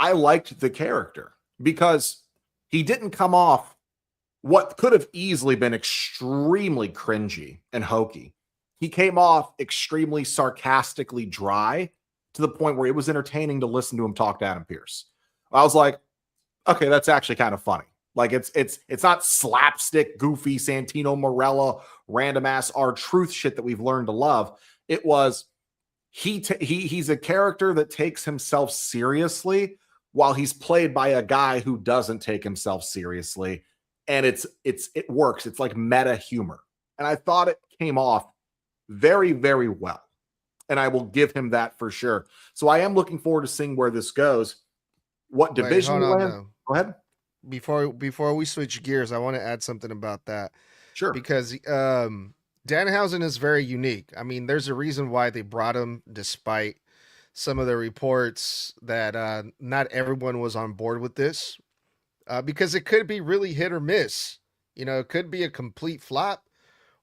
I liked the character because he didn't come off what could have easily been extremely cringy and hokey. He came off extremely sarcastically dry to the point where it was entertaining to listen to him talk to Adam Pearce. I was like, okay, that's actually kind of funny. Like it's not slapstick, goofy Santino Marella, random ass R-Truth shit that we've learned to love. It was he's a character that takes himself seriously while he's played by a guy who doesn't take himself seriously, and it works. It's like meta humor, and I thought it came off very, very well, and I will give him that for sure. So I am looking forward to seeing where this goes. What division? Go ahead. Before we switch gears, I want to add something about that. Sure. Because Danhausen is very unique. I mean, there's a reason why they brought him, despite some of the reports that not everyone was on board with this. Because it could be really hit or miss. You know, it could be a complete flop,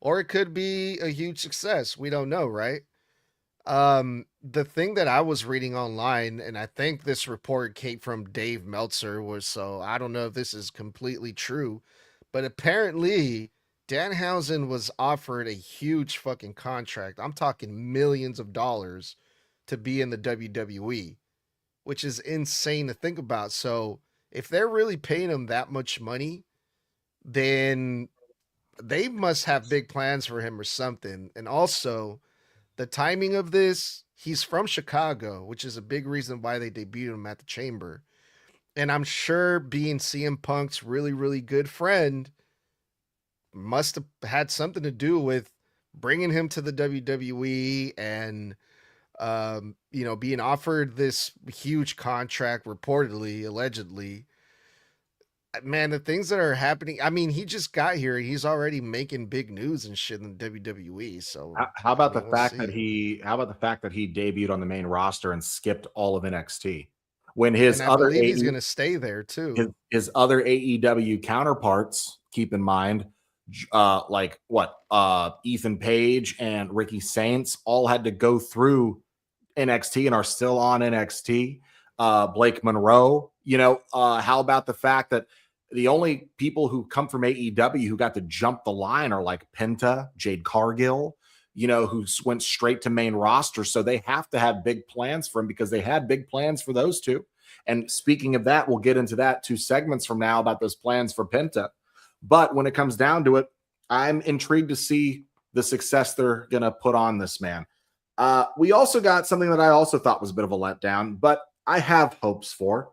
or it could be a huge success. We don't know, right? the thing that I was reading online, and I think this report came from Dave Meltzer, was so I don't know if this is completely true, but apparently Danhausen was offered a huge fucking contract. I'm talking millions of dollars to be in the WWE, which is insane to think about. So if they're really paying him that much money, then they must have big plans for him or something. And also, the timing of this, he's from Chicago, which is a big reason why they debuted him at the Chamber. And I'm sure being CM Punk's really, really good friend must have had something to do with bringing him to the WWE and, being offered this huge contract, reportedly, allegedly. Man, the things that are happening. I mean, he just got here. He's already making big news and shit in the WWE. So, How about the we'll fact that see. how about the fact that he debuted on the main roster and skipped all of NXT when And I believe he's going to stay there too. his other AEW counterparts, keep in mind, like what Ethan Page and Ricky Saints all had to go through NXT and are still on NXT. Blake Monroe, how about the fact that the only people who come from AEW who got to jump the line are like Penta, Jade Cargill, who went straight to main roster. So they have to have big plans for him because they had big plans for those two. And speaking of that, we'll get into that 2 segments from now about those plans for Penta. But when it comes down to it, I'm intrigued to see the success they're going to put on this man. We also got something that I also thought was a bit of a letdown, but I have hopes for.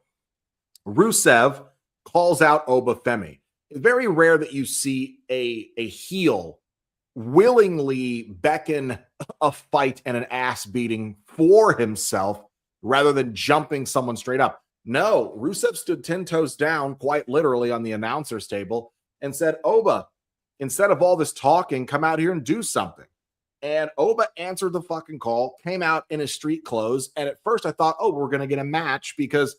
Rusev calls out Obafemi. It's very rare that you see a heel willingly beckon a fight and an ass beating for himself rather than jumping someone straight up. No, Rusev stood 10 toes down, quite literally, on the announcer's table and said, Oba, instead of all this talking, come out here and do something. And Oba answered the fucking call, came out in his street clothes. And at first I thought, we're going to get a match because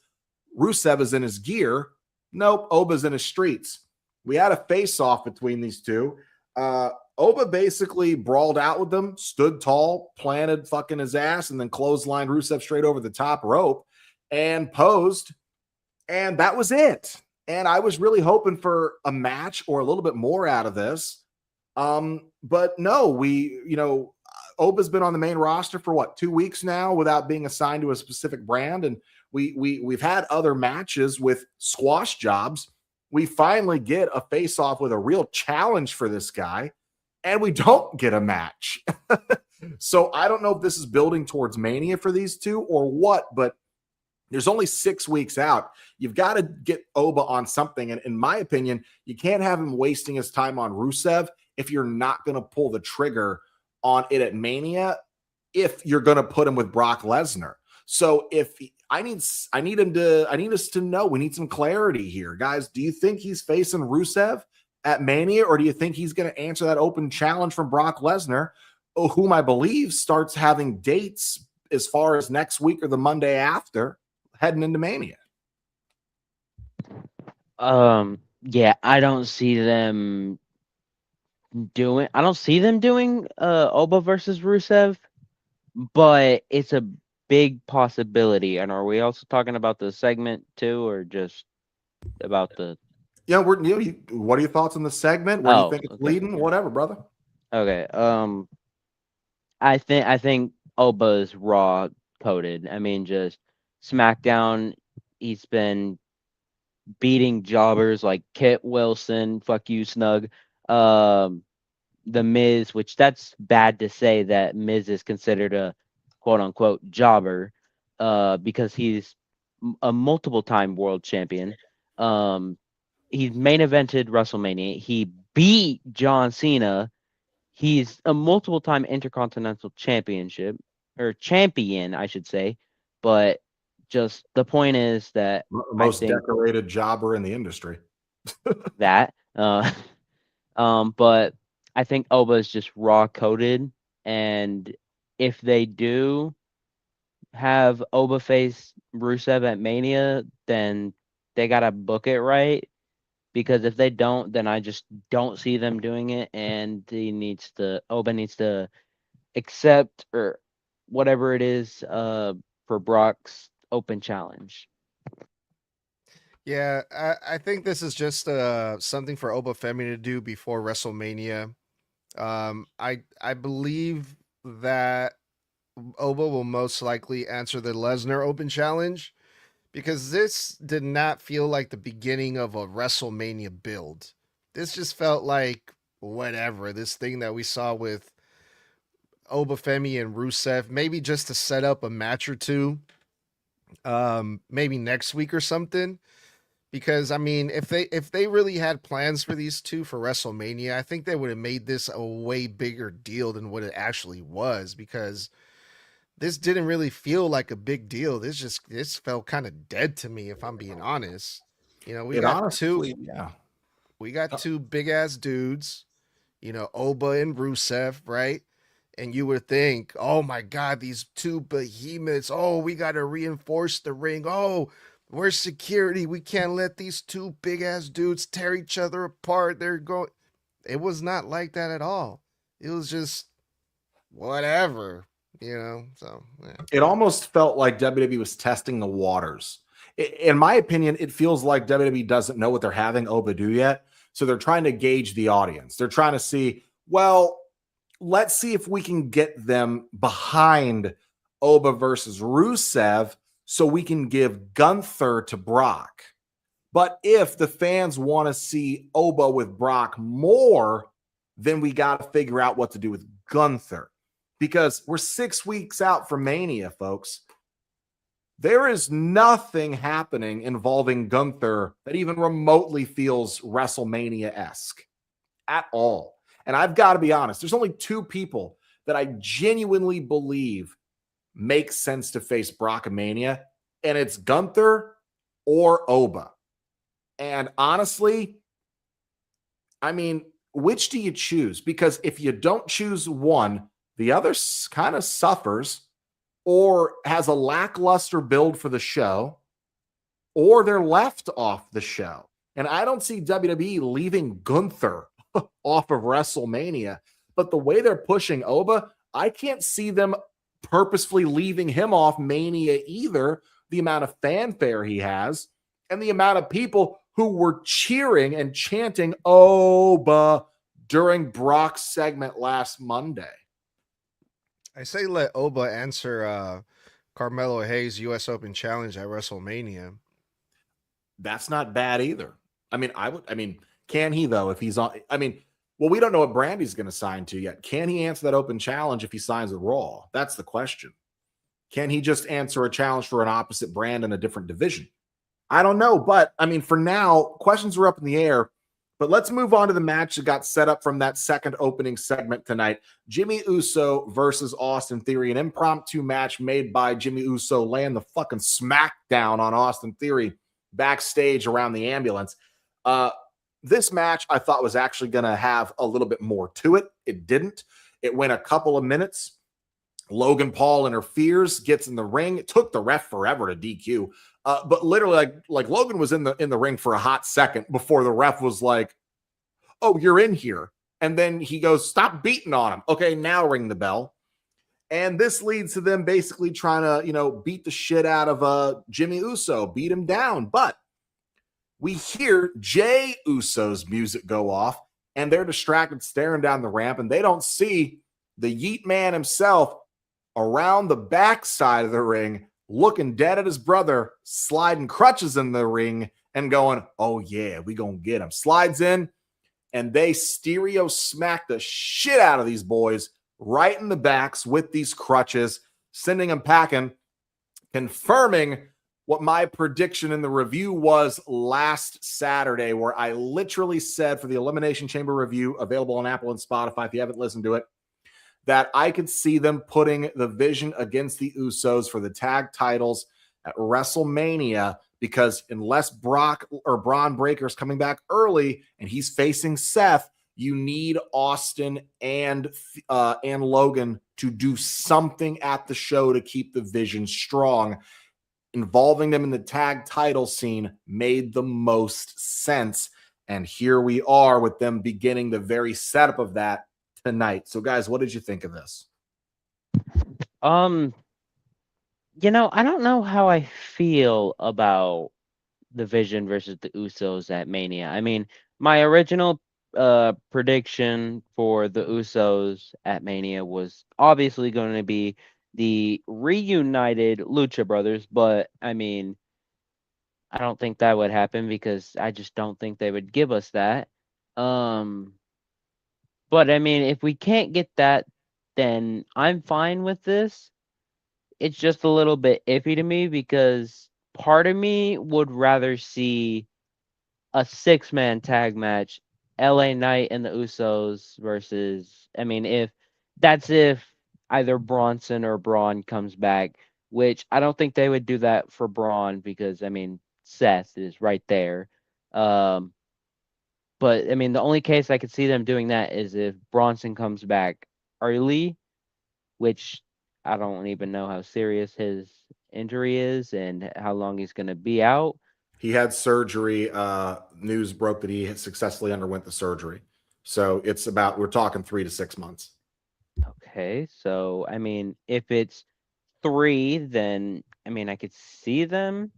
Rusev is in his gear. Nope, Oba's in his streets. We had a face-off between these two. Oba basically brawled out with them, stood tall, planted fucking his ass, and then clotheslined Rusev straight over the top rope and posed. And that was it. And I was really hoping for a match or a little bit more out of this. But no, Oba's been on the main roster for 2 weeks now without being assigned to a specific brand. And we've had other matches with squash jobs. We finally get a face-off with a real challenge for this guy, and we don't get a match. So I don't know if this is building towards Mania for these two or what, but there's only 6 weeks out. You've got to get Oba on something. And in my opinion, you can't have him wasting his time on Rusev if you're not going to pull the trigger on it at Mania, if you're going to put him with Brock Lesnar. So I need us to know, we need some clarity here. Guys, do you think he's facing Rusev at Mania, or do you think he's going to answer that open challenge from Brock Lesnar, whom I believe starts having dates as far as next week or the Monday after, heading into Mania? Yeah, I don't see them doing Oba versus Rusev, but it's a big possibility. And are we also talking about the segment too, or just about the? Yeah, what are your thoughts on the segment? Where do you think it's leading? Whatever, brother. Okay. I think Oba is Raw coded. I mean, just SmackDown. He's been beating jobbers like Kit Wilson. Fuck you, Snug. The Miz, which that's bad to say that Miz is considered a quote unquote jobber, because he's a multiple time world champion. He's main evented WrestleMania. He beat John Cena. He's a multiple time Intercontinental champion, I should say. But just the point is that most decorated jobber in the industry. That. But I think Oba is just raw coded, and if they do have Oba face Rusev at Mania, then they gotta book it right. Because if they don't, then I just don't see them doing it, and Oba needs to accept or whatever it is for Brock's open challenge. Yeah, I think this is just something for Oba Femi to do before WrestleMania. I believe that Oba will most likely answer the Lesnar Open Challenge because this did not feel like the beginning of a WrestleMania build. This just felt like whatever, this thing that we saw with Oba Femi and Rusev, maybe just to set up a match or two, maybe next week or something. Because I mean, if they really had plans for these two for WrestleMania, I think they would have made this a way bigger deal than what it actually was. Because this didn't really feel like a big deal. This felt kind of dead to me, if I'm being honest. You know, It honestly, yeah. we got two big ass dudes. You know, Oba and Rusev, right? And you would think, oh my God, these two behemoths. Oh, we got to reinforce the ring. Oh, where's security? We can't let these two big ass dudes tear each other apart. They're going. It was not like that at all. It was just whatever, you know. So yeah. It almost felt like WWE was testing the waters. In my opinion, it feels like WWE doesn't know what they're having Oba do yet. So they're trying to gauge the audience. They're trying to see, well, let's see if we can get them behind Oba versus Rusev so we can give Gunther to Brock. But if the fans want to see Oba with Brock more, then we got to figure out what to do with Gunther. Because we're 6 weeks out from Mania, folks. There is nothing happening involving Gunther that even remotely feels WrestleMania-esque at all. And I've got to be honest, there's only two people that I genuinely believe make sense to face Brock at Mania, and it's Gunther or Oba. And honestly, I mean, which do you choose? Because if you don't choose one, the other kind of suffers or has a lackluster build for the show, or they're left off the show. And I don't see WWE leaving Gunther off of WrestleMania, but the way they're pushing Oba, I can't see them purposefully leaving him off Mania either. The amount of fanfare he has and the amount of people who were cheering and chanting Oba during Brock's segment last Monday. I say let Oba answer Carmelo Hayes' U.S. Open Challenge at WrestleMania. That's not bad either. I mean, can he though? If he's on, well, we don't know what brand he's going to sign to yet. Can he answer that open challenge if he signs with Raw? That's the question. Can he just answer a challenge for an opposite brand in a different division? I don't know, but I mean, for now, questions are up in the air. But let's move on to the match that got set up from that second opening segment tonight. Jimmy Uso versus Austin Theory, an impromptu match made by Jimmy Uso, laying the fucking smackdown on Austin Theory backstage around the ambulance. This match I thought was actually going to have a little bit more to it. It didn't. It went a couple of minutes. Logan Paul interferes, gets in the ring. It took the ref forever to DQ. But literally, like Logan was in the ring for a hot second before the ref was like, "Oh, you're in here." And then he goes, "Stop beating on him." Okay, now ring the bell. And this leads to them basically trying to, beat the shit out of Jimmy Uso, beat him down. But we hear Jay Uso's music go off, and they're distracted staring down the ramp, and they don't see the Yeet Man himself around the backside of the ring, looking dead at his brother, sliding crutches in the ring and going, "Oh yeah, we gonna get him." Slides in, and they stereo smack the shit out of these boys right in the backs with these crutches, sending them packing, confirming what my prediction in the review was last Saturday, where I literally said for the Elimination Chamber review, available on Apple and Spotify if you haven't listened to it, that I could see them putting the Vision against the Usos for the tag titles at WrestleMania, because unless Brock or Braun Breaker's coming back early and he's facing Seth, you need Austin and Logan to do something at the show to keep the Vision strong. Involving them in the tag title scene made the most sense. And here we are with them beginning the very setup of that tonight. So guys, what did you think of this? Um, I don't know how I feel about the Vision versus the Usos at Mania. I mean, my original prediction for the Usos at Mania was obviously going to be the reunited Lucha Brothers, but I mean, I don't think that would happen because I just don't think they would give us that. Um, but I mean, if we can't get that, then I'm fine with this. It's just a little bit iffy to me because part of me would rather see a six-man tag match, LA Knight and the Usos versus, I mean, if either Bronson or Braun comes back, which I don't think they would do that for Braun because, I mean, Seth is right there. Um, but I mean, the only case I could see them doing that is if Bronson comes back early, which I don't even know how serious his injury is and how long he's going to be out. He had surgery. News broke that he had successfully underwent the surgery. So we're talking 3 to 6 months. Okay, so I mean, if it's 3, then I mean, I could see them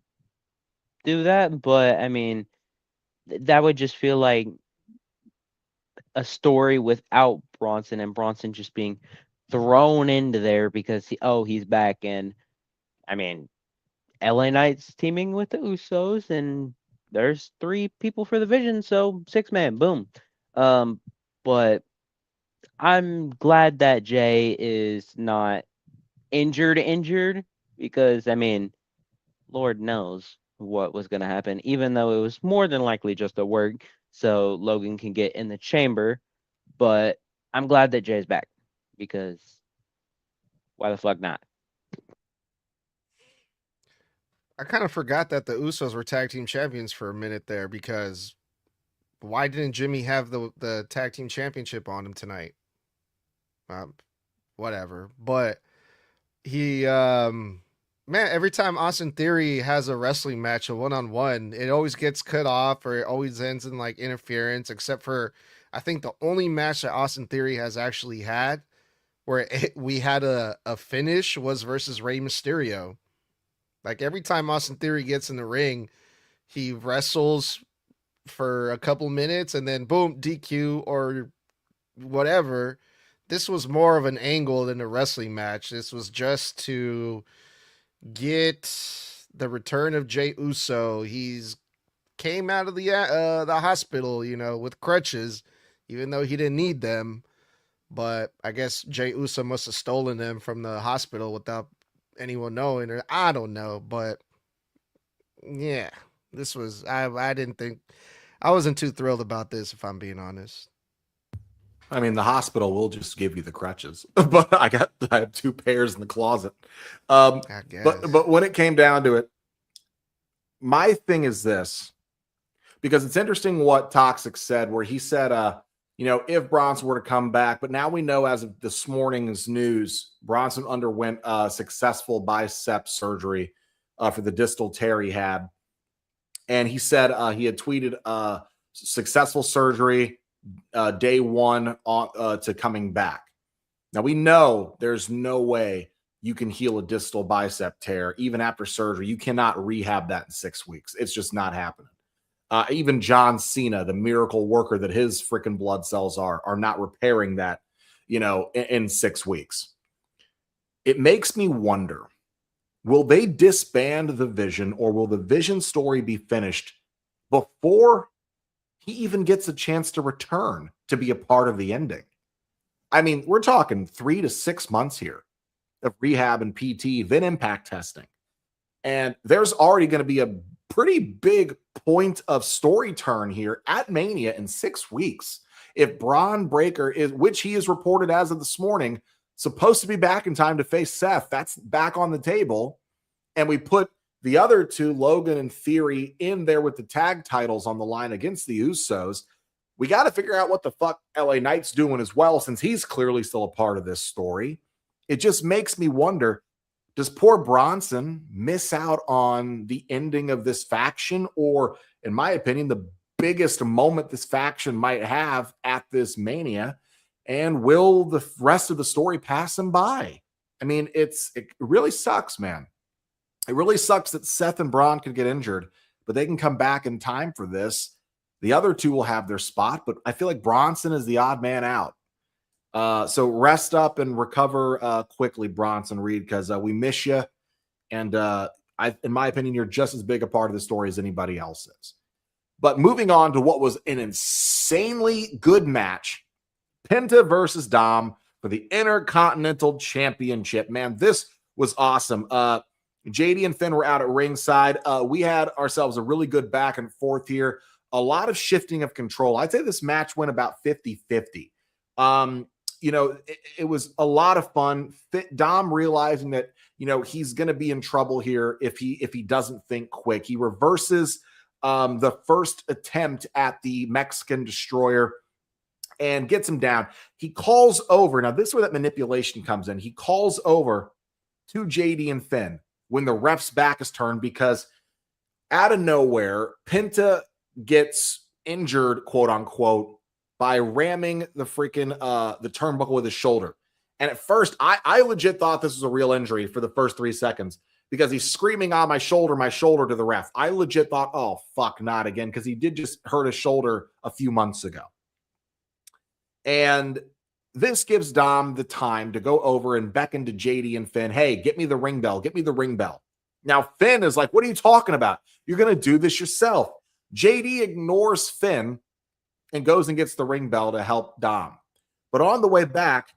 do that, but I mean, that would just feel like a story without Bronson and Bronson just being thrown into there because he's back, and I mean, LA Knight's teaming with the Usos, and there's 3 people for the Vision, so 6-man, boom. Um, but I'm glad that Jay is not injured because I mean, Lord knows what was going to happen, even though it was more than likely just a work so Logan can get in the chamber. But I'm glad that Jay's back because why the fuck not? I kind of forgot that the Usos were tag team champions for a minute there because why didn't Jimmy have the tag team championship on him tonight? Um, Whatever. But he man, every time Austin Theory has a wrestling match, a one-on-one, it always gets cut off or it always ends in like interference, except for I think the only match that Austin Theory has actually had where we had a finish was versus Rey Mysterio. Like every time Austin Theory gets in the ring, he wrestles for a couple minutes and then boom, DQ or whatever. This was more of an angle than a wrestling match. This was just to get the return of Jey Uso. He's came out of the hospital, with crutches, even though he didn't need them. But I guess Jey Uso must have stolen them from the hospital without anyone knowing, or I don't know. But yeah, this was I didn't think I wasn't too thrilled about this, if I'm being honest. I mean, the hospital will just give you the crutches, but I have 2 pairs in the closet. I guess. But when it came down to it, my thing is this, because it's interesting what Toxic said, where he said, if Bronson were to come back, but now we know as of this morning's news, Bronson underwent successful bicep surgery for the distal tear he had. And he said he had tweeted successful surgery day 1 on to coming back. Now we know there's no way you can heal a distal bicep tear even after surgery. You cannot rehab that in 6 weeks. It's just not happening. Even John Cena, the miracle worker that his freaking blood cells are not repairing that, in 6 weeks. It makes me wonder, will they disband the Vision, or will the Vision story be finished before he even gets a chance to return to be a part of the ending? I mean, we're talking 3 to 6 months here of rehab and PT, then impact testing. And there's already going to be a pretty big point of story turn here at Mania in 6 weeks. If Braun Breaker is, which he is reported as of this morning, supposed to be back in time to face Seth, that's back on the table. And we put the other 2, Logan and Theory, in there with the tag titles on the line against the Usos. We got to figure out what the fuck LA Knight's doing as well, since he's clearly still a part of this story. It just makes me wonder, does poor Bronson miss out on the ending of this faction? Or, in my opinion, the biggest moment this faction might have at this Mania? And will the rest of the story pass him by? I mean, it really sucks, man. It really sucks that Seth and Braun could get injured, but they can come back in time for this. The other two will have their spot, but I feel like Bronson is the odd man out. So rest up and recover quickly, Bronson Reed, because we miss you. And in my opinion, you're just as big a part of the story as anybody else is. But moving on to what was an insanely good match, Penta versus Dom for the Intercontinental Championship. Man, this was awesome. JD and Finn were out at ringside. We had ourselves a really good back and forth here. A lot of shifting of control. I'd say this match went about 50-50. It was a lot of fun. Dom realizing that, he's going to be in trouble here if he doesn't think quick. He reverses the first attempt at the Mexican Destroyer and gets him down. He calls over. Now, this is where that manipulation comes in. He calls over to JD and Finn when the ref's back is turned, because out of nowhere, Penta gets injured, quote unquote, by ramming the freaking the turnbuckle with his shoulder. And at first, I legit thought this was a real injury for the first 3 seconds, because he's screaming on my shoulder to the ref. I legit thought, oh, fuck, not again, because he did just hurt his shoulder a few months ago. And this gives Dom the time to go over and beckon to JD and Finn, hey, get me the ring bell. Get me the ring bell. Now, Finn is like, what are you talking about? You're going to do this yourself. JD ignores Finn and goes and gets the ring bell to help Dom. But on the way back,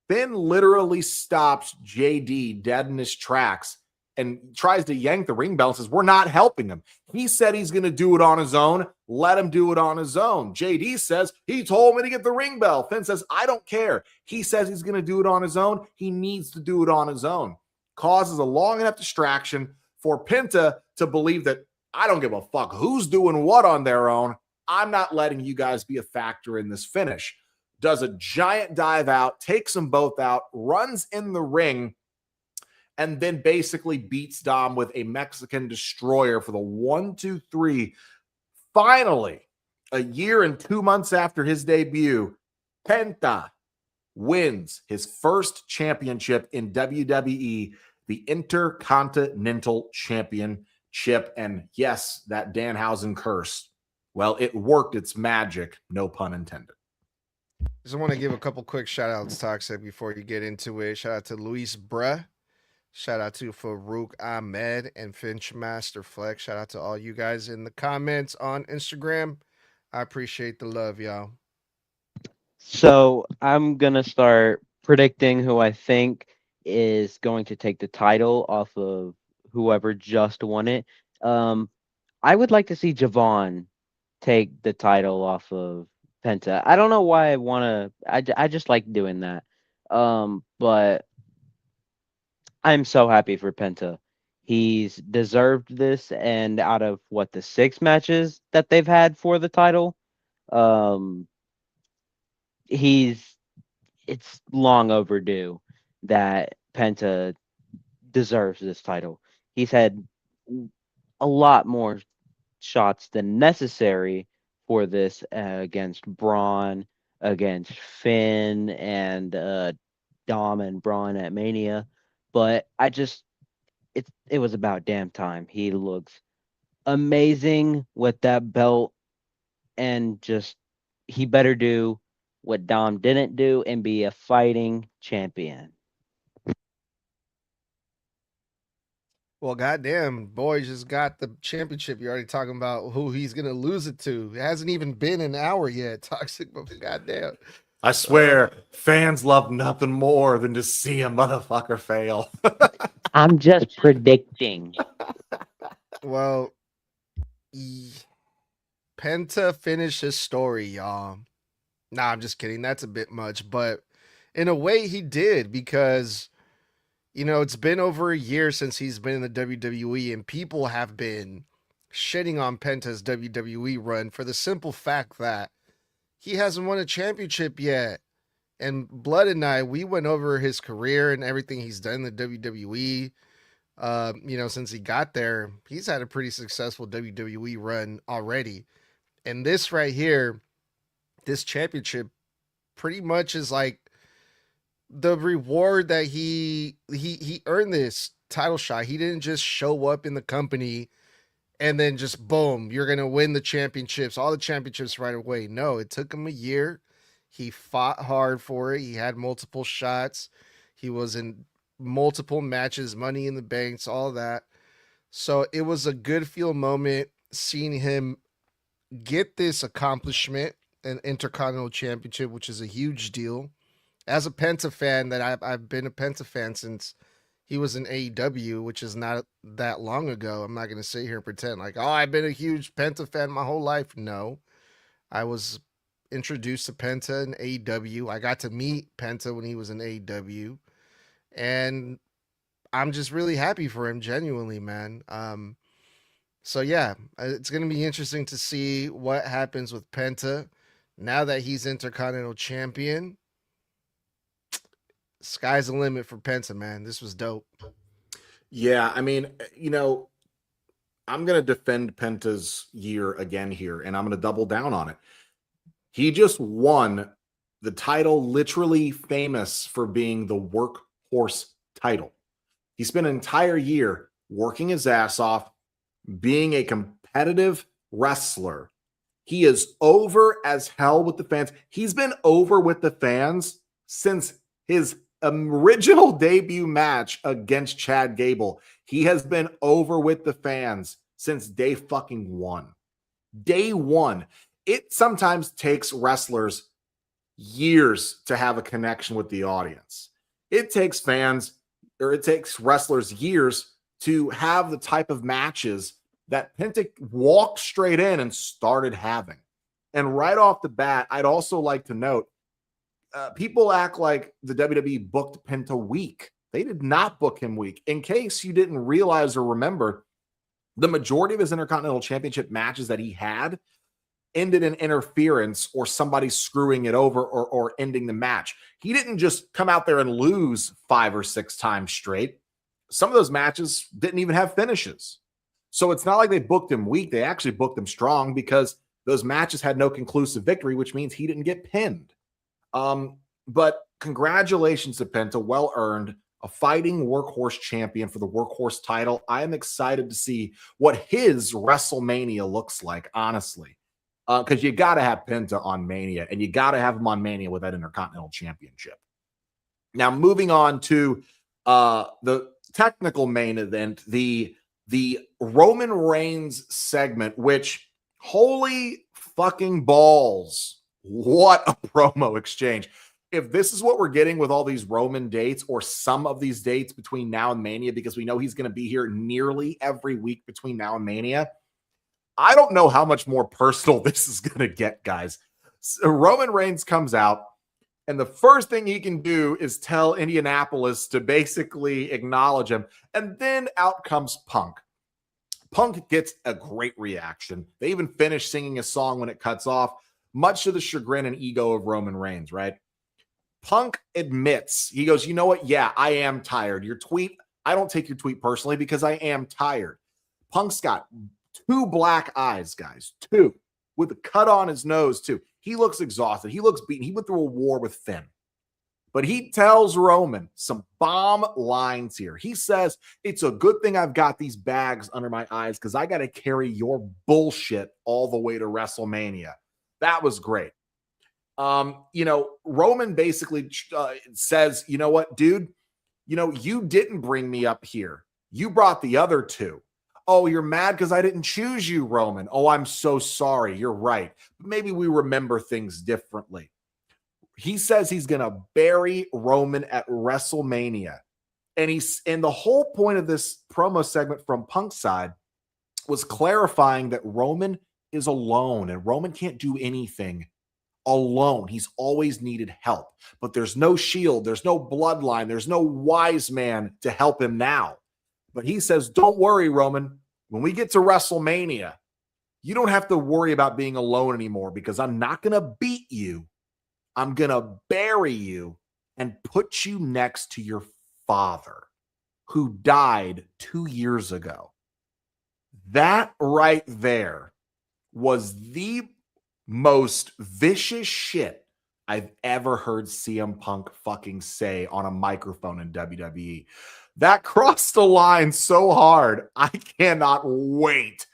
Finn literally stops JD dead in his tracks and tries to yank the ring bell and says, we're not helping him. He said he's going to do it on his own. Let him do it on his own. JD says, he told me to get the ring bell. Finn says, I don't care. He says he's going to do it on his own. He needs to do it on his own. Causes a long enough distraction for Penta to believe that I don't give a fuck who's doing what on their own. I'm not letting you guys be a factor in this finish. Does a giant dive out, takes them both out, runs in the ring, and then basically beats Dom with a Mexican Destroyer for the 1-2-3. Finally, a year and 2 months after his debut, Penta wins his first championship in WWE, the Intercontinental Championship. And yes, that Danhausen curse, well, it worked its magic, no pun intended. Just want to give a couple quick shout outs, Toxic, before you get into it. Shout out to Luis Bruh. Shout out to Farouk Ahmed and Finchmaster Flex. Shout out to all you guys in the comments on Instagram. I appreciate the love, y'all. So I'm going to start predicting who I think is going to take the title off of whoever just won it. I would like to see Javon take the title off of Penta. I don't know why I want to. I just like doing that. But I'm so happy for Penta. He's deserved this, and out of the 6 matches that they've had for the title, it's long overdue that Penta deserves this title. He's had a lot more shots than necessary for this against Braun, against Finn, and Dom and Braun at Mania. But it was about damn time. He looks amazing with that belt, and he better do what Dom didn't do and be a fighting champion. Well, goddamn, boy just got the championship. You're already talking about who he's going to lose it to. It hasn't even been an hour yet, Toxic, but goddamn. I swear, fans love nothing more than to see a motherfucker fail. I'm just predicting. Well, Penta finished his story, y'all. Nah, I'm just kidding. That's a bit much. But in a way, he did, because, it's been over a year since he's been in the WWE, and people have been shitting on Penta's WWE run for the simple fact that he hasn't won a championship yet. And Blood and I, we went over his career and everything he's done in the WWE. Since he got there, he's had a pretty successful WWE run already. And this right here, this championship pretty much is like the reward that he earned this title shot. He didn't just show up in the company and then just boom, you're gonna win the championships, all the championships right away. No, it took him a year. He fought hard for it. He had multiple shots. He was in multiple matches, Money in the Banks, all that. So it was a good feel moment seeing him get this accomplishment, an Intercontinental Championship, which is a huge deal. As a Penta fan, that I've been a Penta fan since he was in AEW, which is not that long ago. I'm not going to sit here and pretend like, oh, I've been a huge Penta fan my whole life. No, I was introduced to Penta in AEW. I got to meet Penta when he was in AEW, and I'm just really happy for him, genuinely, man. So yeah, it's going to be interesting to see what happens with Penta now that he's Intercontinental Champion. Sky's the limit for Penta, man. This was dope. Yeah, I mean, I'm going to defend Penta's year again here, and I'm going to double down on it. He just won the title, literally famous for being the workhorse title. He spent an entire year working his ass off, being a competitive wrestler. He is over as hell with the fans. He's been over with the fans since his original debut match against Chad Gable. He has been over with the fans since day fucking one. Day one. It sometimes takes wrestlers years to have a connection with the audience. It takes fans, or it takes wrestlers years to have the type of matches that Penta walked straight in and started having. And right off the bat, I'd also like to note, people act like the WWE booked Penta weak. They did not book him weak. In case you didn't realize or remember, the majority of his Intercontinental Championship matches that he had ended in interference or somebody screwing it over or ending the match. He didn't just come out there and lose 5 or 6 times straight. Some of those matches didn't even have finishes. So it's not like they booked him weak. They actually booked him strong because those matches had no conclusive victory, which means he didn't get pinned. But congratulations to Penta, well earned, a fighting workhorse champion for the workhorse title. I am excited to see what his WrestleMania looks like, honestly. Because you got to have Penta on Mania, and you got to have him on Mania with that Intercontinental Championship. Now, moving on to the technical main event, the Roman Reigns segment, which, holy fucking balls, what a promo exchange. If this is what we're getting with all these Roman dates, or some of these dates between now and Mania, because we know he's going to be here nearly every week between now and Mania, I don't know how much more personal this is going to get, guys. So Roman Reigns comes out, and the first thing he can do is tell Indianapolis to basically acknowledge him. And then out comes Punk. Punk gets a great reaction. They even finish singing a song when it cuts off, much to the chagrin and ego of Roman Reigns, right? Punk admits, he goes, you know what? Yeah, I am tired. Your tweet, I don't take your tweet personally because I am tired. Punk's got 2 black eyes, guys. 2. With a cut on his nose, too. He looks exhausted. He looks beaten. He went through a war with Finn. But he tells Roman some bomb lines here. He says, it's a good thing I've got these bags under my eyes because I got to carry your bullshit all the way to WrestleMania. That was great. Roman basically says, you know what, dude? You didn't bring me up here. You brought the other 2. Oh, you're mad because I didn't choose you, Roman. Oh, I'm so sorry. You're right. Maybe we remember things differently. He says he's going to bury Roman at WrestleMania. And the whole point of this promo segment from Punk's side was clarifying that Roman is alone and Roman can't do anything alone. He's always needed help, but there's no Shield. There's no bloodline. There's no wise man to help him now. But he says, don't worry, Roman. When we get to WrestleMania, you don't have to worry about being alone anymore because I'm not going to beat you. I'm going to bury you and put you next to your father who died 2 years ago. That right there was the most vicious shit I've ever heard CM Punk fucking say on a microphone in WWE. That crossed the line so hard. I cannot wait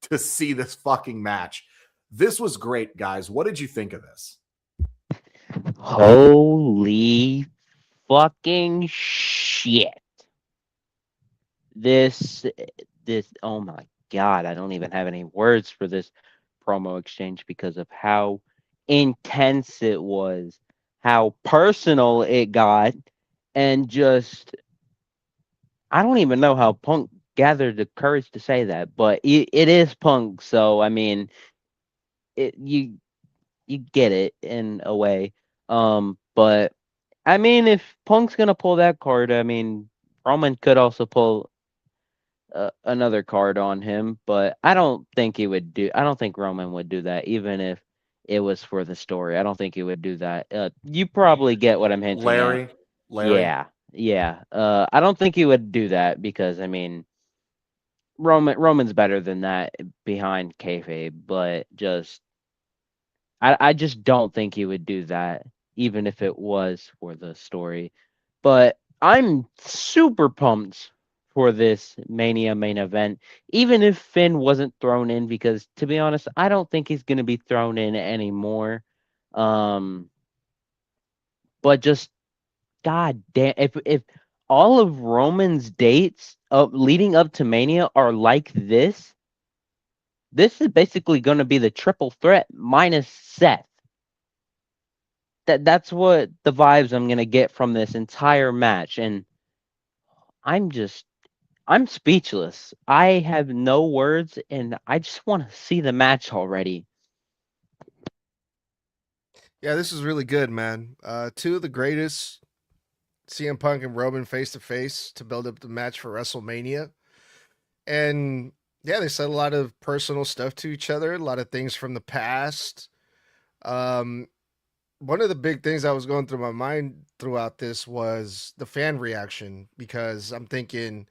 to see this fucking match. This was great, guys. What did you think of this? Holy fucking shit. This, oh my God, I don't even have any words for this promo exchange because of how intense it was, how personal it got, and just, I don't even know how Punk gathered the courage to say that, but it is Punk, so I mean, you get it in a way. But I mean, if Punk's gonna pull that card, I mean, Roman could also pull another card on him, but I don't think he would do. I don't think Roman would do that, even if it was for the story. I don't think he would do that. You probably get what I'm hinting at. Larry. Yeah. I don't think he would do that because I mean, Roman's better than that behind kayfabe, but just I just don't think he would do that, even if it was for the story. But I'm super pumped for this Mania main event, even if Finn wasn't thrown in, because to be honest, I don't think he's going to be thrown in anymore. Um, but just god damn, if all of Roman's dates leading up to Mania are like this is basically going to be the triple threat minus Seth. That's what the vibes I'm gonna get from this entire match, and I'm just I'm speechless. I have no words, and I just want to see the match already. Yeah, this is really good, man. Two of the greatest, CM Punk and Roman face to face to build up the match for WrestleMania. And yeah, they said a lot of personal stuff to each other, a lot of things from the past. Um, One of the big things that was going through my mind throughout this was the fan reaction because I'm thinking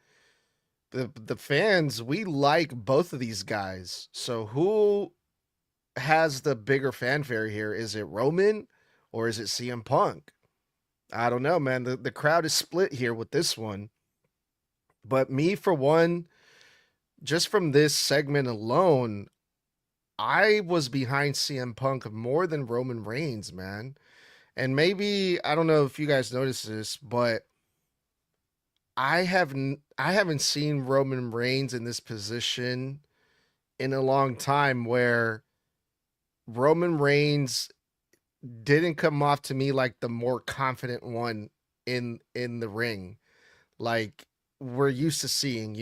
the fans, we like both of these guys. So who has the bigger fanfare here? Is it Roman or is it CM Punk? I don't know, man. The crowd is split here with this one. But me, for one, just from this segment alone, I was behind CM Punk more than Roman Reigns, man. And maybe I don't know if you guys noticed this, but I haven't seen Roman Reigns in this position in a long time where Roman Reigns didn't come off to me like the more confident one in the ring. Like we're used to seeing,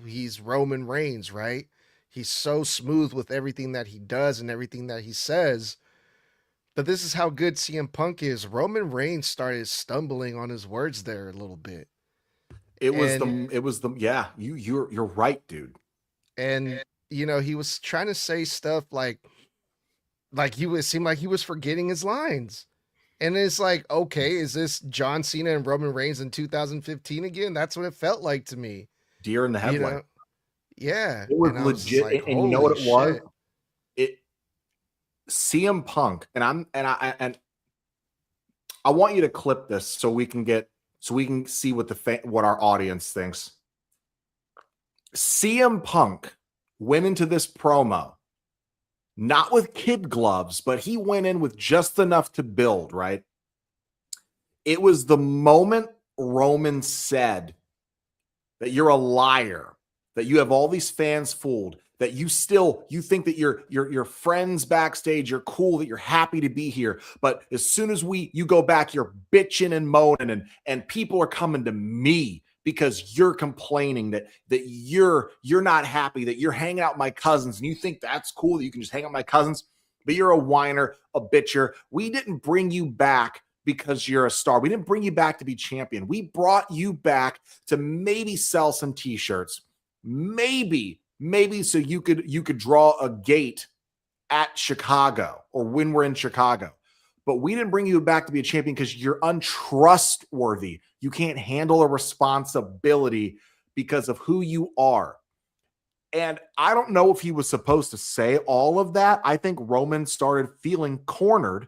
he's Roman Reigns, right? He's so smooth with everything that he does and everything that he says. But this is how good CM Punk is. Roman Reigns started stumbling on his words there a little bit. It was the yeah, you're right, dude. And he was trying to say stuff like he was seemed like he was forgetting his lines. And it's like, okay, is this John Cena and Roman Reigns in 2015 again? That's what it felt like to me. Deer in the You headlight. know? Yeah. It was And I was just legit, like, and you know what holy it was? shit. It CM Punk, and I want you to clip this so we can see what our audience thinks. CM Punk went into this promo not with kid gloves, but he went in with just enough to build, right? It was the moment Roman said that you're a liar, that you have all these fans fooled, that you think that your friends backstage, you're cool, that you're happy to be here. But as soon as you go back, you're bitching and moaning, and people are coming to me because you're complaining that you're not happy, that you're hanging out with my cousins, and you think that's cool that you can just hang out with my cousins, but you're a whiner, a bitcher. We didn't bring you back because you're a star. We didn't bring you back to be champion. We brought you back to maybe sell some t-shirts. Maybe so you could draw a gate at Chicago or when we're in Chicago. But we didn't bring you back to be a champion because you're untrustworthy. You can't handle a responsibility because of who you are. And I don't know if he was supposed to say all of that. I think Roman started feeling cornered.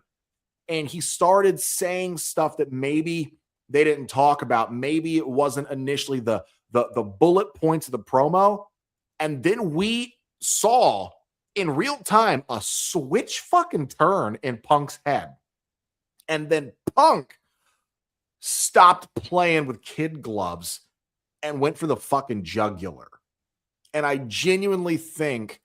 and he started saying stuff that maybe they didn't talk about. Maybe it wasn't initially the bullet points of the promo. And then we saw in real time a switch fucking turn in Punk's head. And then Punk stopped playing with kid gloves and went for the fucking jugular. And I genuinely think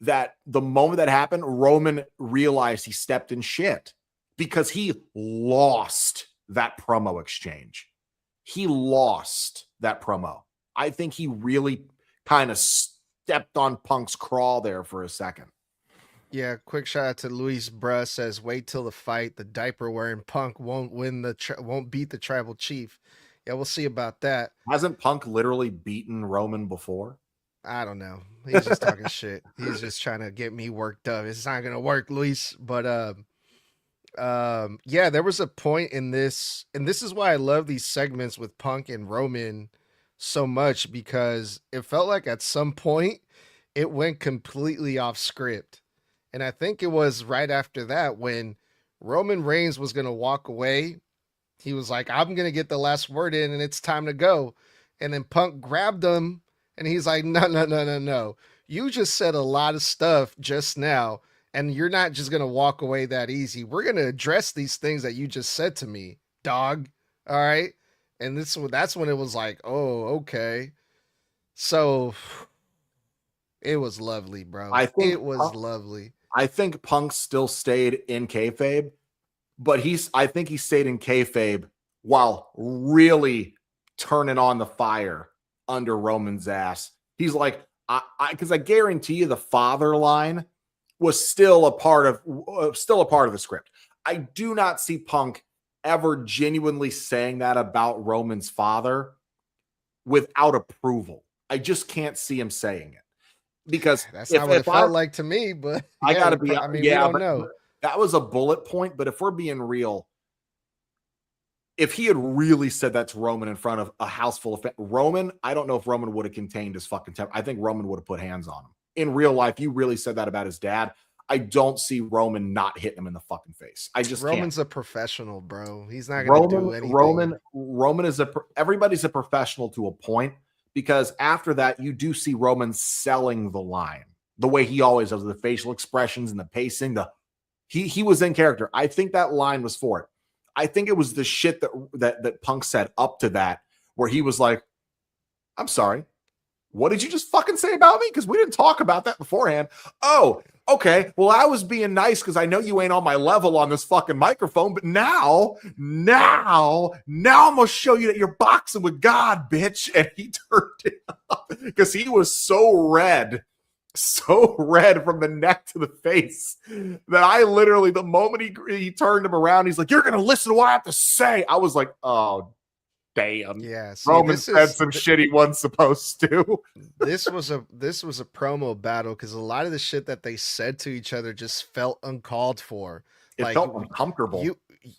that the moment that happened, Roman realized he stepped in shit because he lost that promo exchange. He lost that promo. I think he really kind of stepped on Punk's crawl there for a second. Yeah, quick shout out to Luis Bruh says, "Wait till the fight. The diaper wearing Punk won't won't beat the tribal chief." Yeah, we'll see about that. Hasn't Punk literally beaten Roman before? I don't know. He's just talking shit. He's just trying to get me worked up. It's not gonna work, Luis. But yeah, there was a point in this, and this is why I love these segments with Punk and Roman so much, because it felt like at some point it went completely off script. And I think it was right after that when Roman Reigns was going to walk away. He was like, I'm going to get the last word in and it's time to go. And then Punk grabbed him and he's like, no. You just said a lot of stuff just now and you're not just going to walk away that easy. We're going to address these things that you just said to me, dog. All right. And that's when it was like, oh, okay. So it was lovely, bro. It was lovely. I think Punk still stayed in kayfabe, but I think he stayed in kayfabe while really turning on the fire under Roman's ass. He's like, because I guarantee you the father line was still a part of the script. I do not see Punk ever genuinely saying that about Roman's father without approval. I just can't see him saying it. Because that's not what it felt like to me, but I gotta be. I mean, we don't know. That was a bullet point. But if we're being real, if he had really said that to Roman in front of a house full of Roman, I don't know if Roman would have contained his fucking temper. I think Roman would have put hands on him. In real life, you really said that about his dad. I don't see Roman not hitting him in the fucking face. Roman's a professional, bro. He's not going to do anything. Roman is everybody's a professional to a point. Because after that, you do see Roman selling the line the way he always does, the facial expressions and the pacing. He was in character. I think that line was for it. I think it was the shit that Punk said up to that, where he was like, "I'm sorry, what did you just fucking say about me? Because we didn't talk about that beforehand." Oh, okay. Well, I was being nice because I know you ain't on my level on this fucking microphone, but now I'm gonna show you that you're boxing with God, bitch. And he turned it up because he was so red from the neck to the face that I literally, the moment he turned him around, he's like, "You're gonna listen to what I have to say." I was like, "Oh, damn." Yeah, Roman said some shit he wasn't supposed to. This was a promo battle because a lot of the shit that they said to each other just felt uncalled for. It felt uncomfortable.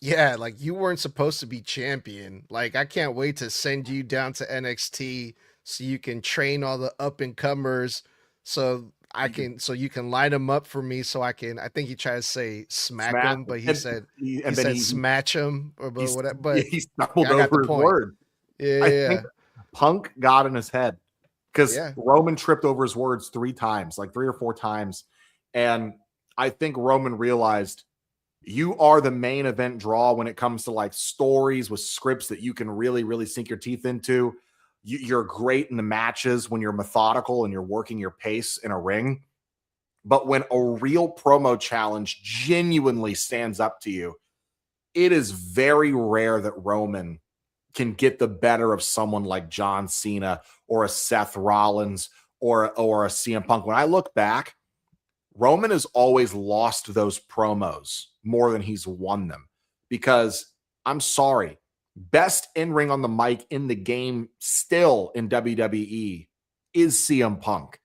Like you weren't supposed to be champion. Like, I can't wait to send you down to NXT so you can train all the up and comers so you can line them up for me so I think he tried to say smack them, but he said smatch them or whatever. But he stumbled over his word. Yeah, I think Punk got in his head because Roman tripped over his words 3 or 4 times. And I think Roman realized you are the main event draw when it comes to like stories with scripts that you can really, really sink your teeth into. You're great in the matches when you're methodical and you're working your pace in a ring. But when a real promo challenge genuinely stands up to you, it is very rare that Roman can get the better of someone like John Cena or a Seth Rollins or a CM Punk. When I look back, Roman has always lost those promos more than he's won them because I'm sorry, best in-ring on the mic in the game still in WWE is CM Punk.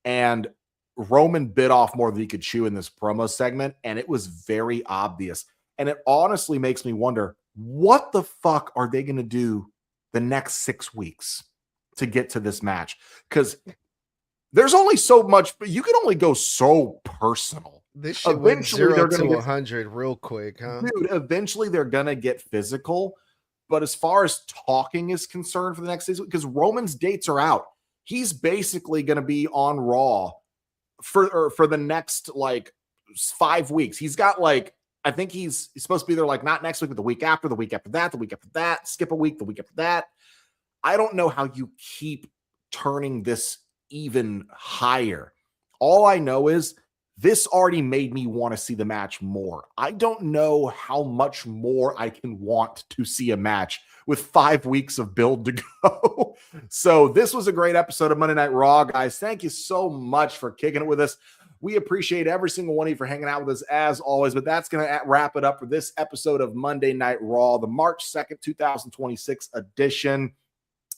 And Roman bit off more than he could chew in this promo segment, and it was very obvious. And it honestly makes me wonder, what the fuck are they going to do the next 6 weeks to get to this match? Because there's only so much, but you can only go so personal This shit went Eventually, 0 they're to going to get 100 real quick, huh? dude. Eventually, they're going to get physical. But as far as talking is concerned for the next season, because Roman's dates are out, he's basically going to be on Raw for the next like 5 weeks. He's got like, I think he's supposed to be there like not next week, but the week after, the week after that, the week after that, skip a week, the week after that. I don't know how you keep turning this even higher. All I know is this already made me want to see the match more. I don't know how much more I can want to see a match with 5 weeks of build to go. So this was a great episode of Monday Night Raw, guys. Thank you so much for kicking it with us. We appreciate every single one of you for hanging out with us as always, but that's going to wrap it up for this episode of Monday Night Raw, the March 2nd, 2026 edition.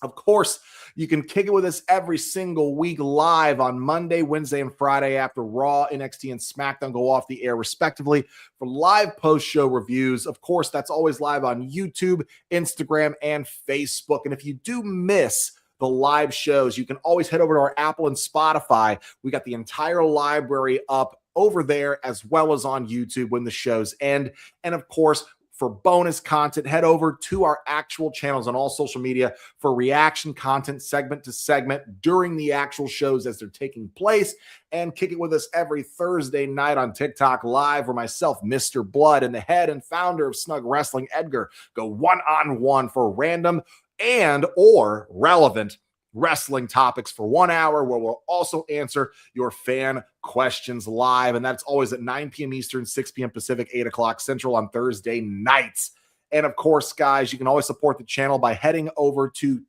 Of course, you can kick it with us every single week live on Monday, Wednesday, and Friday after Raw, NXT, and SmackDown go off the air respectively for live post-show reviews. Of course, that's always live on YouTube, Instagram, and Facebook. And if you do miss the live shows, you can always head over to our Apple and Spotify. We got the entire library up over there as well as on YouTube when the shows end. And of course, for bonus content, head over to our actual channels on all social media for reaction content segment to segment during the actual shows as they're taking place. And kick it with us every Thursday night on TikTok Live, where myself, Mr. Blood, and the head and founder of Snug Wrestling, Edgar, go one-on-one for random and or relevant wrestling topics for 1 hour, where we'll also answer your fan questions live. And that's always at 9 p.m. Eastern, 6 p.m. Pacific, 8 o'clock Central on Thursday nights. And of course, guys, you can always support the channel by heading over to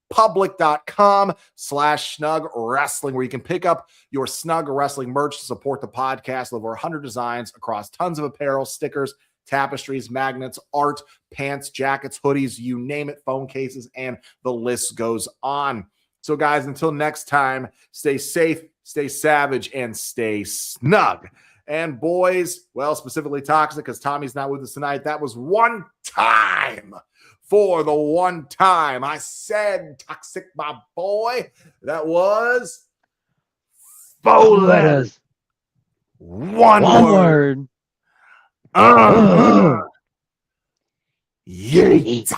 public.com/snug wrestling, where you can pick up your Snug Wrestling merch to support the podcast. Over 100 designs across tons of apparel, stickers, tapestries, magnets, art, pants, jackets, hoodies, you name it, phone cases, and the list goes on. So guys, until next time, stay safe, stay savage, and stay snug. And boys, well, specifically Toxic, because Tommy's not with us tonight, that was one time for the one time. I said Toxic, my boy. That was 4 letters. One word. Word. Yeet.